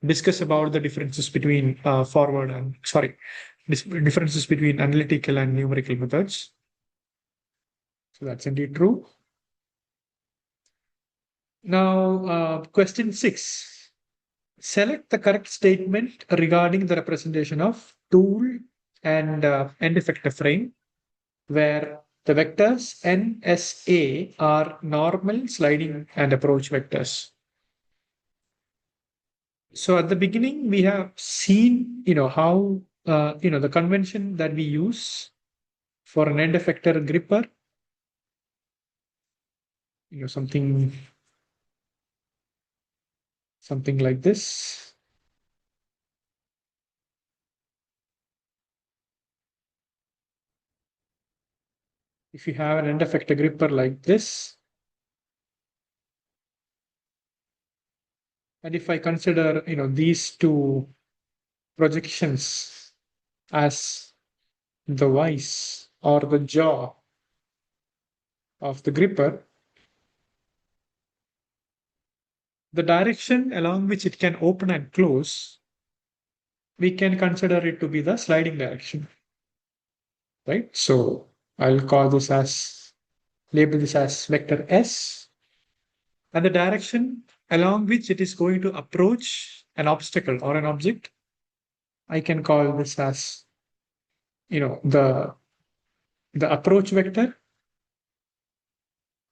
discuss about the differences between differences between analytical and numerical methods. So that's indeed true. Now, question 6. Select the correct statement regarding the representation of tool and end effector frame, where the vectors NSA are normal, sliding, and approach vectors. So at the beginning, we have seen, how, the convention that we use for an end effector gripper, something like this. If you have an end effector gripper like this, and if I consider, these two projections as the vise or the jaw of the gripper, the direction along which it can open and close, we can consider it to be the sliding direction, right? So I'll label this as vector S, and the direction along which it is going to approach an obstacle or an object, I can call this as, the approach vector,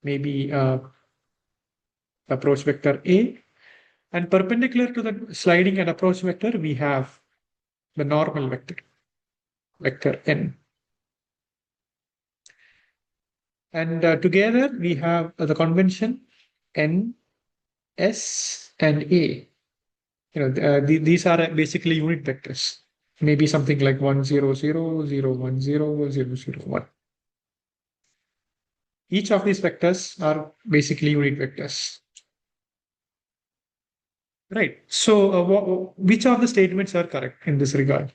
maybe the approach vector A, and perpendicular to the sliding and approach vector, we have the normal vector N. And together we have the convention N, S, and A. These are basically unit vectors. Maybe something like 1, 0, 0, 0, 1, 0, 0, 0, 1. Each of these vectors are basically unit vectors. Right. So which of the statements are correct in this regard?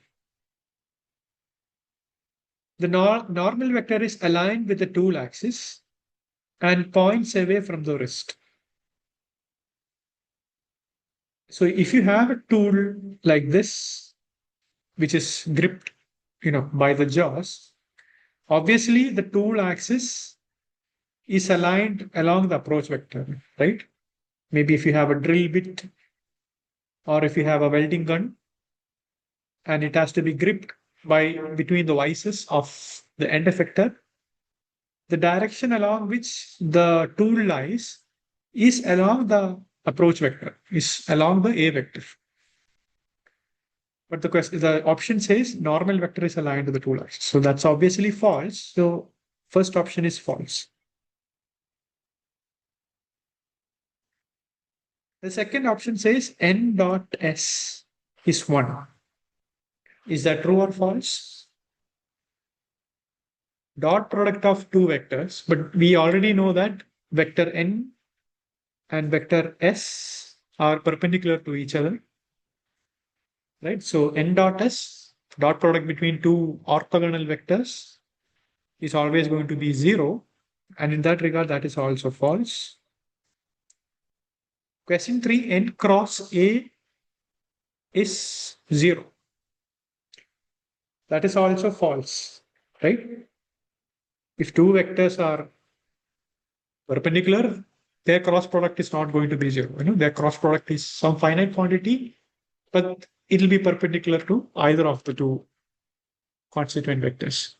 The normal vector is aligned with the tool axis and points away from the wrist. So if you have a tool like this, which is gripped, by the jaws, obviously the tool axis is aligned along the approach vector, right? Maybe if you have a drill bit or if you have a welding gun and it has to be gripped between the vices of the end effector, the direction along which the tool lies is along the approach vector, is along the A vector. But the option says normal vector is aligned to the tool axis. So that's obviously false. So first option is false. The second option says n dot s is 1. Is that true or false? Dot product of two vectors, but we already know that vector n and vector s are perpendicular to each other, right? So n dot s, dot product between two orthogonal vectors, is always going to be 0. And in that regard, that is also false. Question 3, n cross A is 0. That is also false, right? If two vectors are perpendicular, their cross product is not going to be 0. Their cross product is some finite quantity, but it will be perpendicular to either of the two constituent vectors.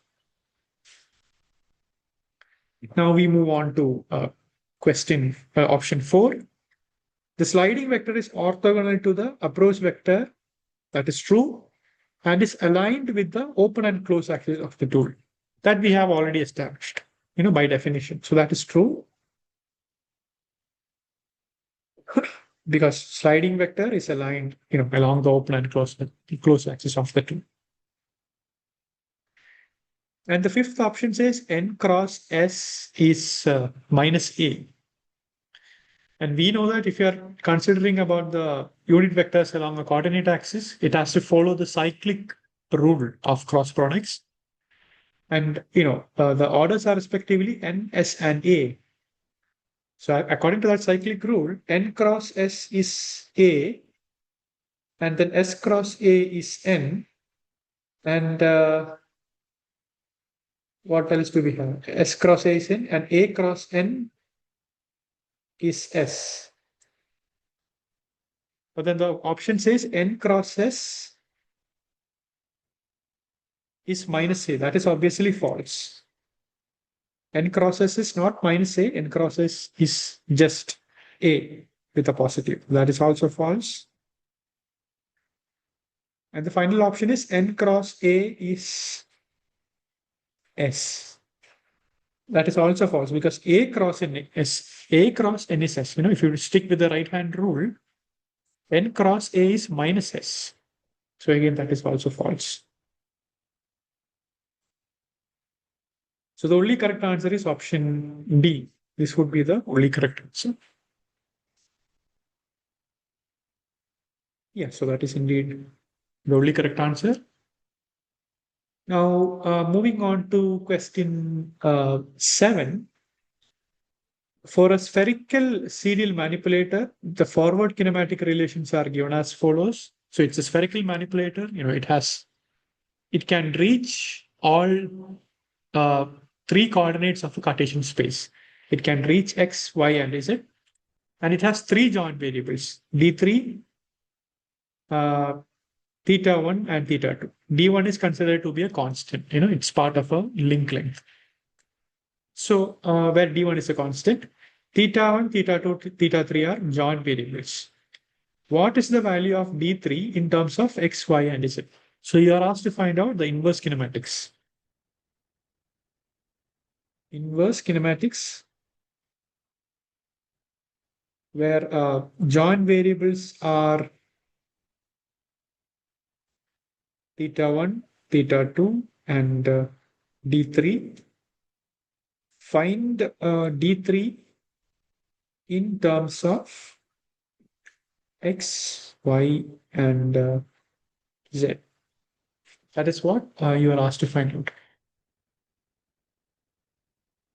Now we move on to question option 4. The sliding vector is orthogonal to the approach vector. That is true, and is aligned with the open and close axis of the tool. That we have already established, by definition. So that is true. Because sliding vector is aligned, along the open and close axis of the tool. And the fifth option says n cross s is minus a. And we know that if you're considering about the unit vectors along the coordinate axis, it has to follow the cyclic rule of cross products. And, the orders are respectively n, s, and a. So according to that cyclic rule, n cross s is a, and then s cross a is n. And what else do we have? S cross a is n, and a cross n is s. But then the option says n cross s is minus a. That is obviously false. N cross s is not minus a. N cross s is just a with a positive. That is also false. And the final option is n cross a is s. That is also false because a cross n is s. If you stick with the right hand rule, n cross a is minus s. So again, that is also false. So the only correct answer is option B. This would be the only correct answer. Yeah, so that is indeed the only correct answer. Now, moving on to question 7. For a spherical serial manipulator, the forward kinematic relations are given as follows. So it's a spherical manipulator. It can reach all 3 coordinates of a Cartesian space. It can reach x, y, and z. And it has 3 joint variables, d3, theta 1, and theta 2. d1 is considered to be a constant. It's part of a link length. So where d1 is a constant, theta 1, theta 2, theta 3 are joint variables. What is the value of d3 in terms of x, y, and z? So you are asked to find out the inverse kinematics. Inverse kinematics, where joint variables are theta 1, theta 2, and d3. Find d3 in terms of x, y, and z. That is what you are asked to find out.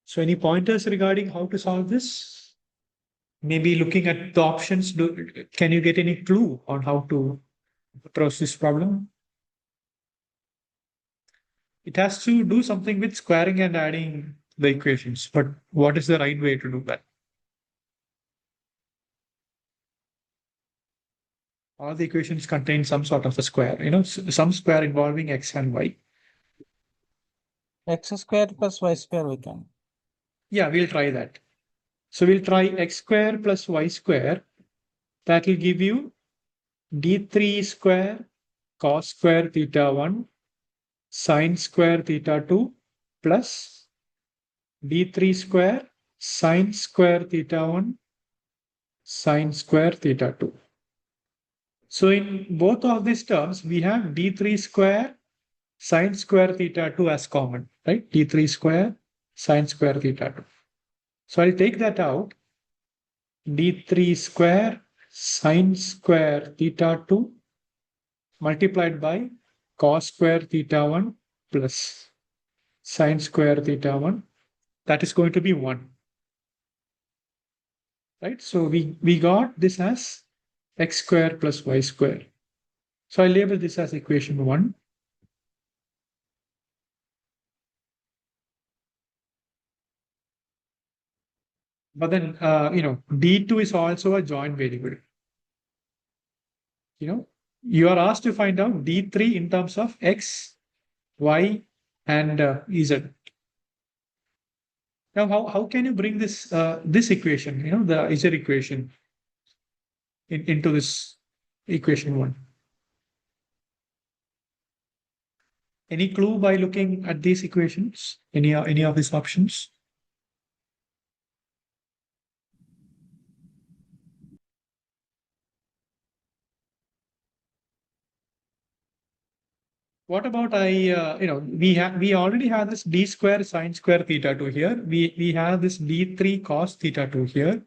So any pointers regarding how to solve this? Maybe looking at the options, can you get any clue on how to approach this problem? It has to do something with squaring and adding the equations, but what is the right way to do that? All the equations contain some sort of a square, some square involving x and y. X square plus y square we can. Yeah, we'll try that. So we'll try x square plus y square. That will give you d3 square cos square theta 1 sine square theta 2 plus d3 square sine square theta 1 sine square theta 2. So in both of these terms, we have d3 square sine square theta 2 as common, right? d3 square sine square theta 2. So I'll take that out. d3 square sine square theta 2 multiplied by cos square theta 1 plus sine square theta 1. That is going to be 1. Right? So we got this as x square plus y square. So I label this as equation 1. But then, d2 is also a joint variable. You are asked to find out d3 in terms of x, y, and z. Now, how can you bring this this equation, the z equation, into this equation 1? Any clue by looking at these equations? Any of these options? What about we already have this d square sine square theta 2 here. We have this d3 cos theta 2 here.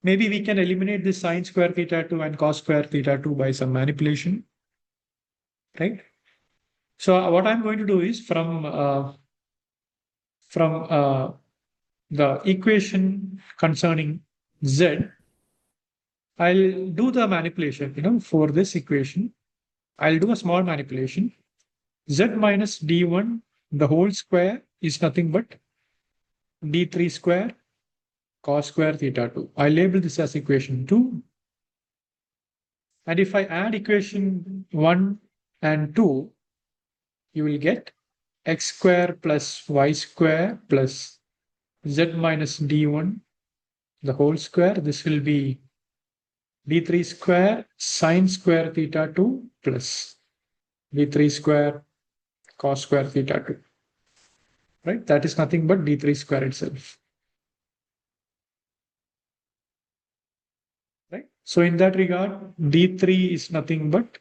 Maybe we can eliminate this sine square theta 2 and cos square theta 2 by some manipulation, right? So what I'm going to do is from the equation concerning z, I'll do the manipulation, for this equation. I'll do a small manipulation. Z minus d1, the whole square is nothing but d3 square cos square theta 2. I label this as equation 2. And if I add equation 1 and 2, you will get x square plus y square plus z minus d1, the whole square. This will be d3 square sine square theta 2 plus d3 square cos square theta 2. Right? That is nothing but d3 square itself. Right? So in that regard, d3 is nothing but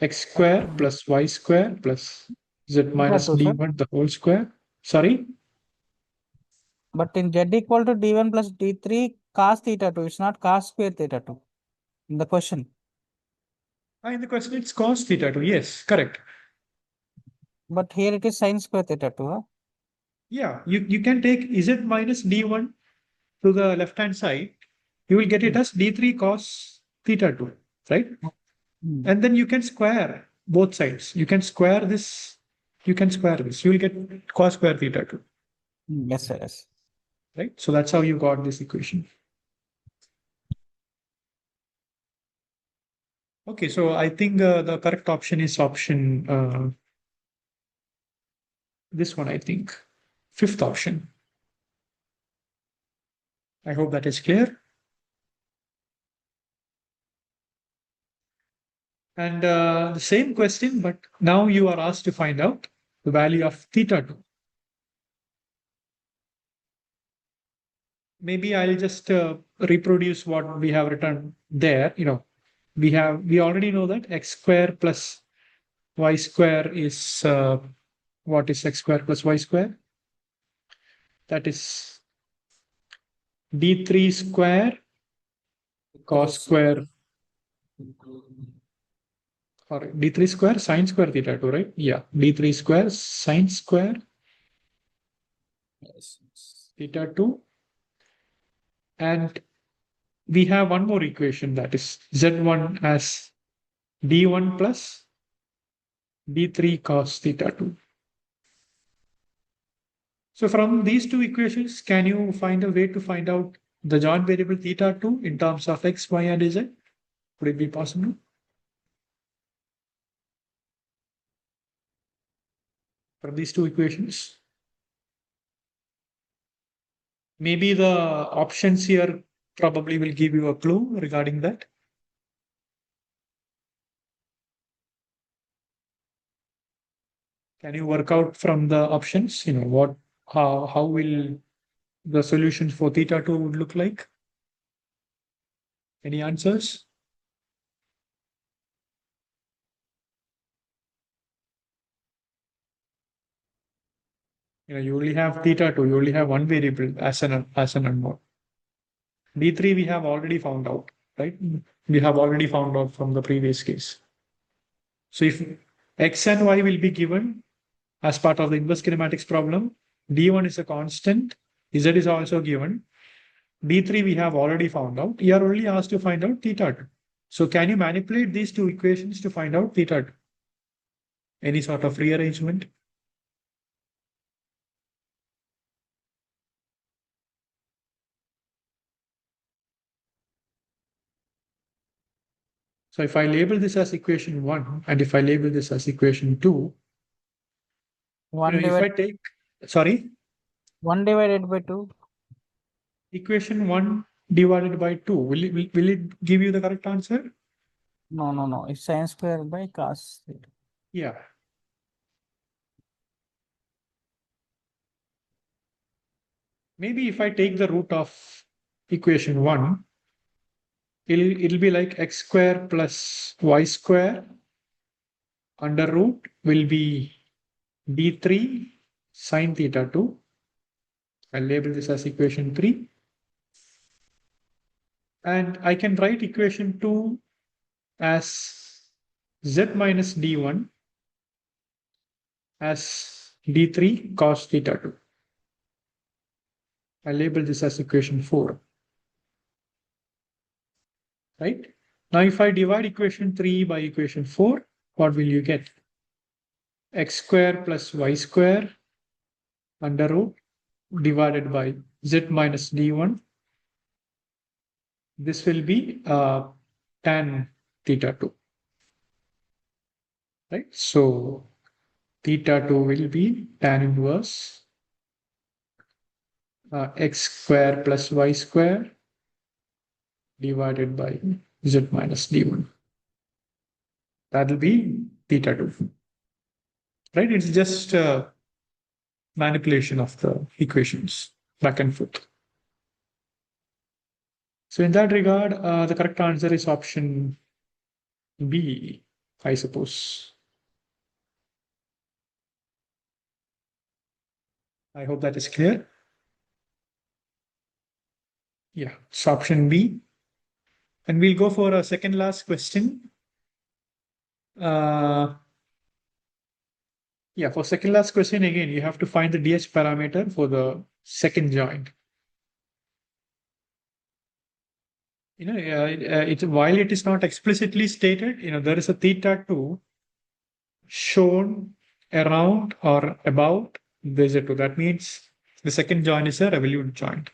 x square plus y square plus z minus d1 the whole square. Sorry? But in z equal to d1 plus d3 cos theta 2, it's not cos square theta 2 in the question. In the question, it's cos theta 2. Yes, correct. But here it is sin square theta 2. Huh? Yeah, you can take z minus d1 to the left-hand side. You will get it as d3 cos theta 2, right? And then you can square both sides. You can square this. You can square this. You will get cos square theta 2. Yes, sir. Yes. Right? So that's how you got this equation. Okay, so I think the correct option is option this one, I think. Fifth option. I hope that is clear. And the same question, but now you are asked to find out the value of theta 2. Maybe I'll just reproduce what we have written there. We already know that x square plus y square is what is x square plus y square? That is d3 square cos square or d3 square sine square theta 2, right? Yeah, d3 square sine square theta 2. And we have one more equation, that is z1 as d1 plus d3 cos theta 2. So from these two equations, can you find a way to find out the joint variable theta 2 in terms of x, y, and z? Would it be possible? From these two equations? Maybe the options here probably will give you a clue regarding that. Can you work out from the options, how will the solution for theta 2 would look like? Any answers? You only have theta 2, you only have one variable as an unknown. D3 we have already found out, right? We have already found out from the previous case. So if x and y will be given as part of the inverse kinematics problem, D1 is a constant, Z is also given. D3 we have already found out. You are only asked to find out theta 2. So can you manipulate these two equations to find out theta 2? Any sort of rearrangement? So if I label this as equation 1 and if I label this as equation 2, if I take, sorry? 1 divided by 2. Equation 1 divided by 2, will it give you the correct answer? No. It's sin square by cos theta. Yeah. Maybe if I take the root of equation 1, it'll be like x square plus y square under root will be d3 sine theta 2. I'll label this as equation 3. And I can write equation 2 as z minus d1 as d3 cos theta 2. I'll label this as equation 4. Right? Now, if I divide equation 3 by equation 4, what will you get? X square plus y square under root divided by z minus d1. This will be tan theta 2. Right? So theta 2 will be tan inverse x square plus y square divided by z minus d1. That will be theta 2. Right? It's just manipulation of the equations back and forth. So in that regard, the correct answer is option B, I suppose. I hope that is clear. Yeah, it's option B. And we'll go for a second last question. Yeah, for second last question, again, you have to find the DS parameter for the second joint. While it is not explicitly stated, there is a theta 2 shown around or about the Z2. That means the second joint is a revolute joint.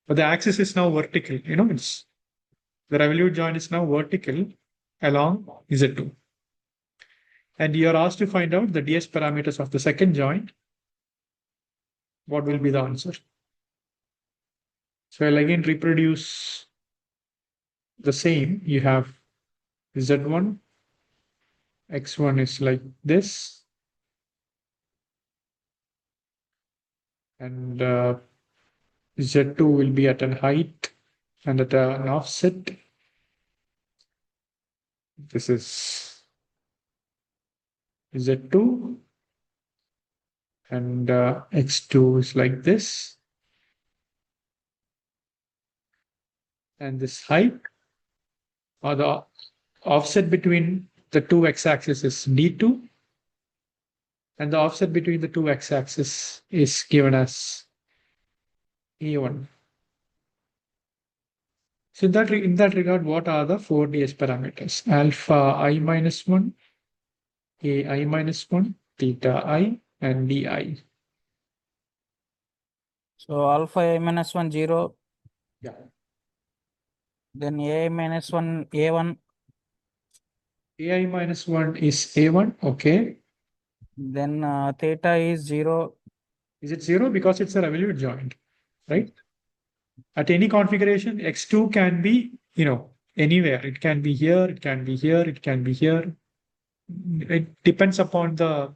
But the axis is now vertical. The revolute joint is now vertical along Z2. And you are asked to find out the DS parameters of the second joint. What will be the answer? So I'll again reproduce the same. You have Z1, X1 is like this. And Z2 will be at a height and at an offset. This is Z2 and X2 is like this. And this height or the offset between the two x-axis is D2 and the offset between the two x-axis is given as E1. So in that regard, what are the 4 DS parameters? Alpha I minus 1, AI minus 1, theta I, and DI. So alpha I minus 1, 0. Yeah. Then AI minus 1, A1. AI minus 1 is A1, okay. Then theta is 0. Is it 0? Because it's a revolute joint, right? At any configuration, X2 can be, anywhere. It can be here, it can be here, it can be here. It depends upon the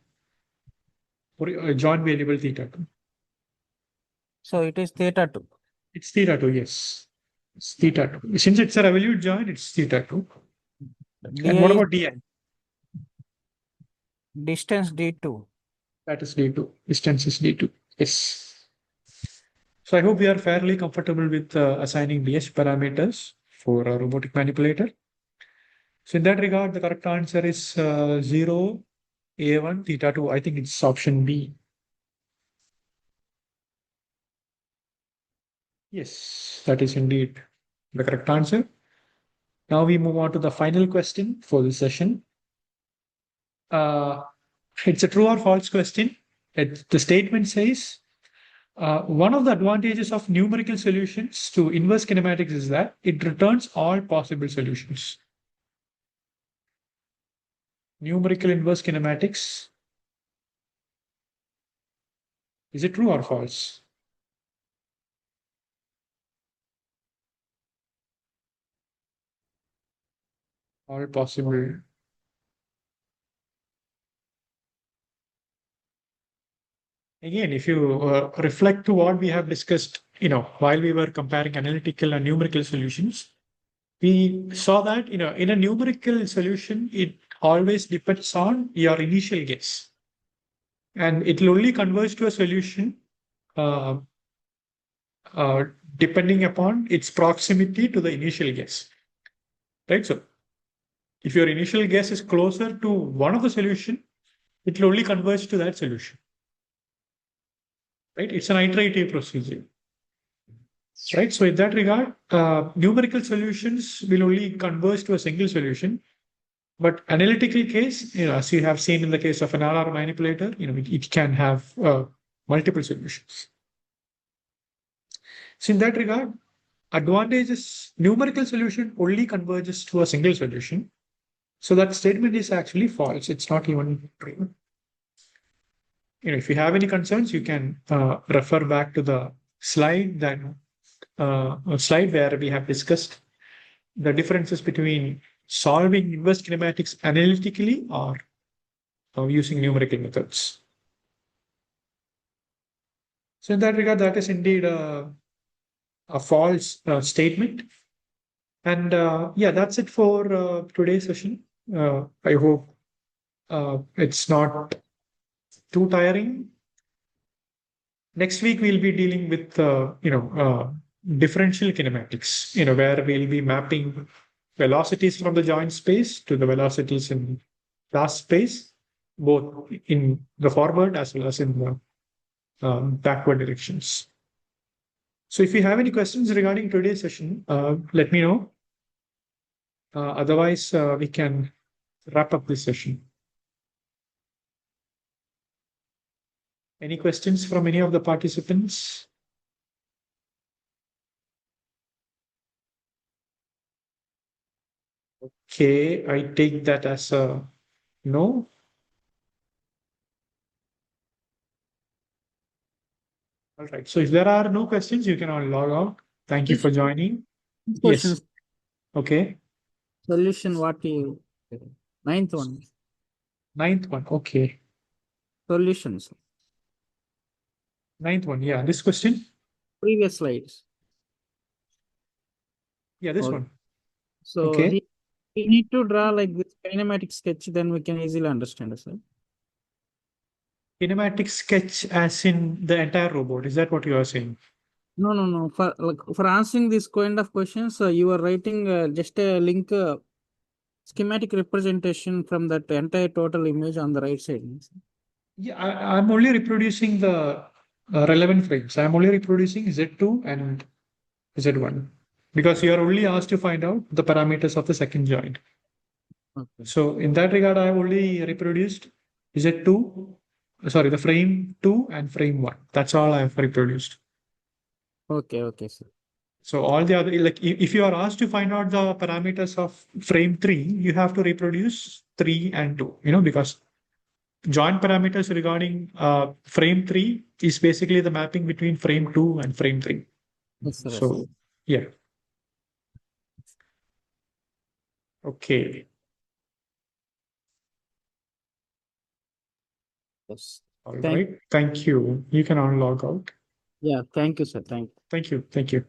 joint variable theta 2. So it is theta 2. It's theta 2, yes. It's theta 2. Since it's a revolute joint, it's theta 2. And what Di about di? distance d2. That is d2. Distance is d2. Yes. So I hope we are fairly comfortable with assigning ds parameters for a robotic manipulator. So in that regard, the correct answer is 0, a1, theta 2. I think it's option B. Yes, that is indeed the correct answer. Now we move on to the final question for this session. It's a true or false question. The statement says, one of the advantages of numerical solutions to inverse kinematics is that it returns all possible solutions. Numerical inverse kinematics. Is it true or false? All possible. Again, if you reflect to what we have discussed, while we were comparing analytical and numerical solutions, we saw that, in a numerical solution, it always depends on your initial guess. And it will only converge to a solution uh, uh, depending upon its proximity to the initial guess. Right? So if your initial guess is closer to one of the solution, it will only converge to that solution. Right? It's an iterative procedure. Right? So in that regard, numerical solutions will only converge to a single solution. But analytical case, as you have seen in the case of an RR manipulator, it can have multiple solutions. So in that regard, advantages numerical solution only converges to a single solution. So that statement is actually false. It's not even true. If you have any concerns, you can refer back to the slide slide where we have discussed the differences between solving inverse kinematics analytically or using numerical methods. So in that regard, that is indeed a false statement. And yeah, that's it for today's session. I hope it's not too tiring. Next week, we'll be dealing with, differential kinematics, where we'll be mapping velocities from the joint space to the velocities in class space, both in the forward as well as in the backward directions. So if you have any questions regarding today's session, let me know. Otherwise, we can wrap up this session. Any questions from any of the participants? Okay, I take that as a no. All right. So if there are no questions, you can all log out. Thank you for joining. Yes. Questions. Okay. Solution what you ninth one. Ninth one. Okay. Solutions. Ninth one. Yeah. This question. Previous slides. Yeah. This Okay. one. So Okay. we need to draw like this kinematic sketch, then we can easily understand, sir. Kinematic sketch as in the entire robot. Is that what you are saying? No. For answering this kind of questions, you are writing just a link schematic representation from that entire total image on the right side. Yeah. I'm only reproducing the relevant frames. I'm only reproducing Z2 and Z1 because you are only asked to find out the parameters of the second joint. Okay. So in that regard, I have only reproduced Z2, sorry, the frame 2 and frame 1. That's all I have reproduced. Okay, sir. So all the other, like if you are asked to find out the parameters of frame 3, you have to reproduce 3 and 2, because joint parameters regarding frame 3 is basically the mapping between frame 2 and frame 3. Yes, sir. So, yeah. Okay. Yes. All Thank- right. Thank you. You can all log out. Yeah, thank you, sir. Thank you. Thank you. Thank you.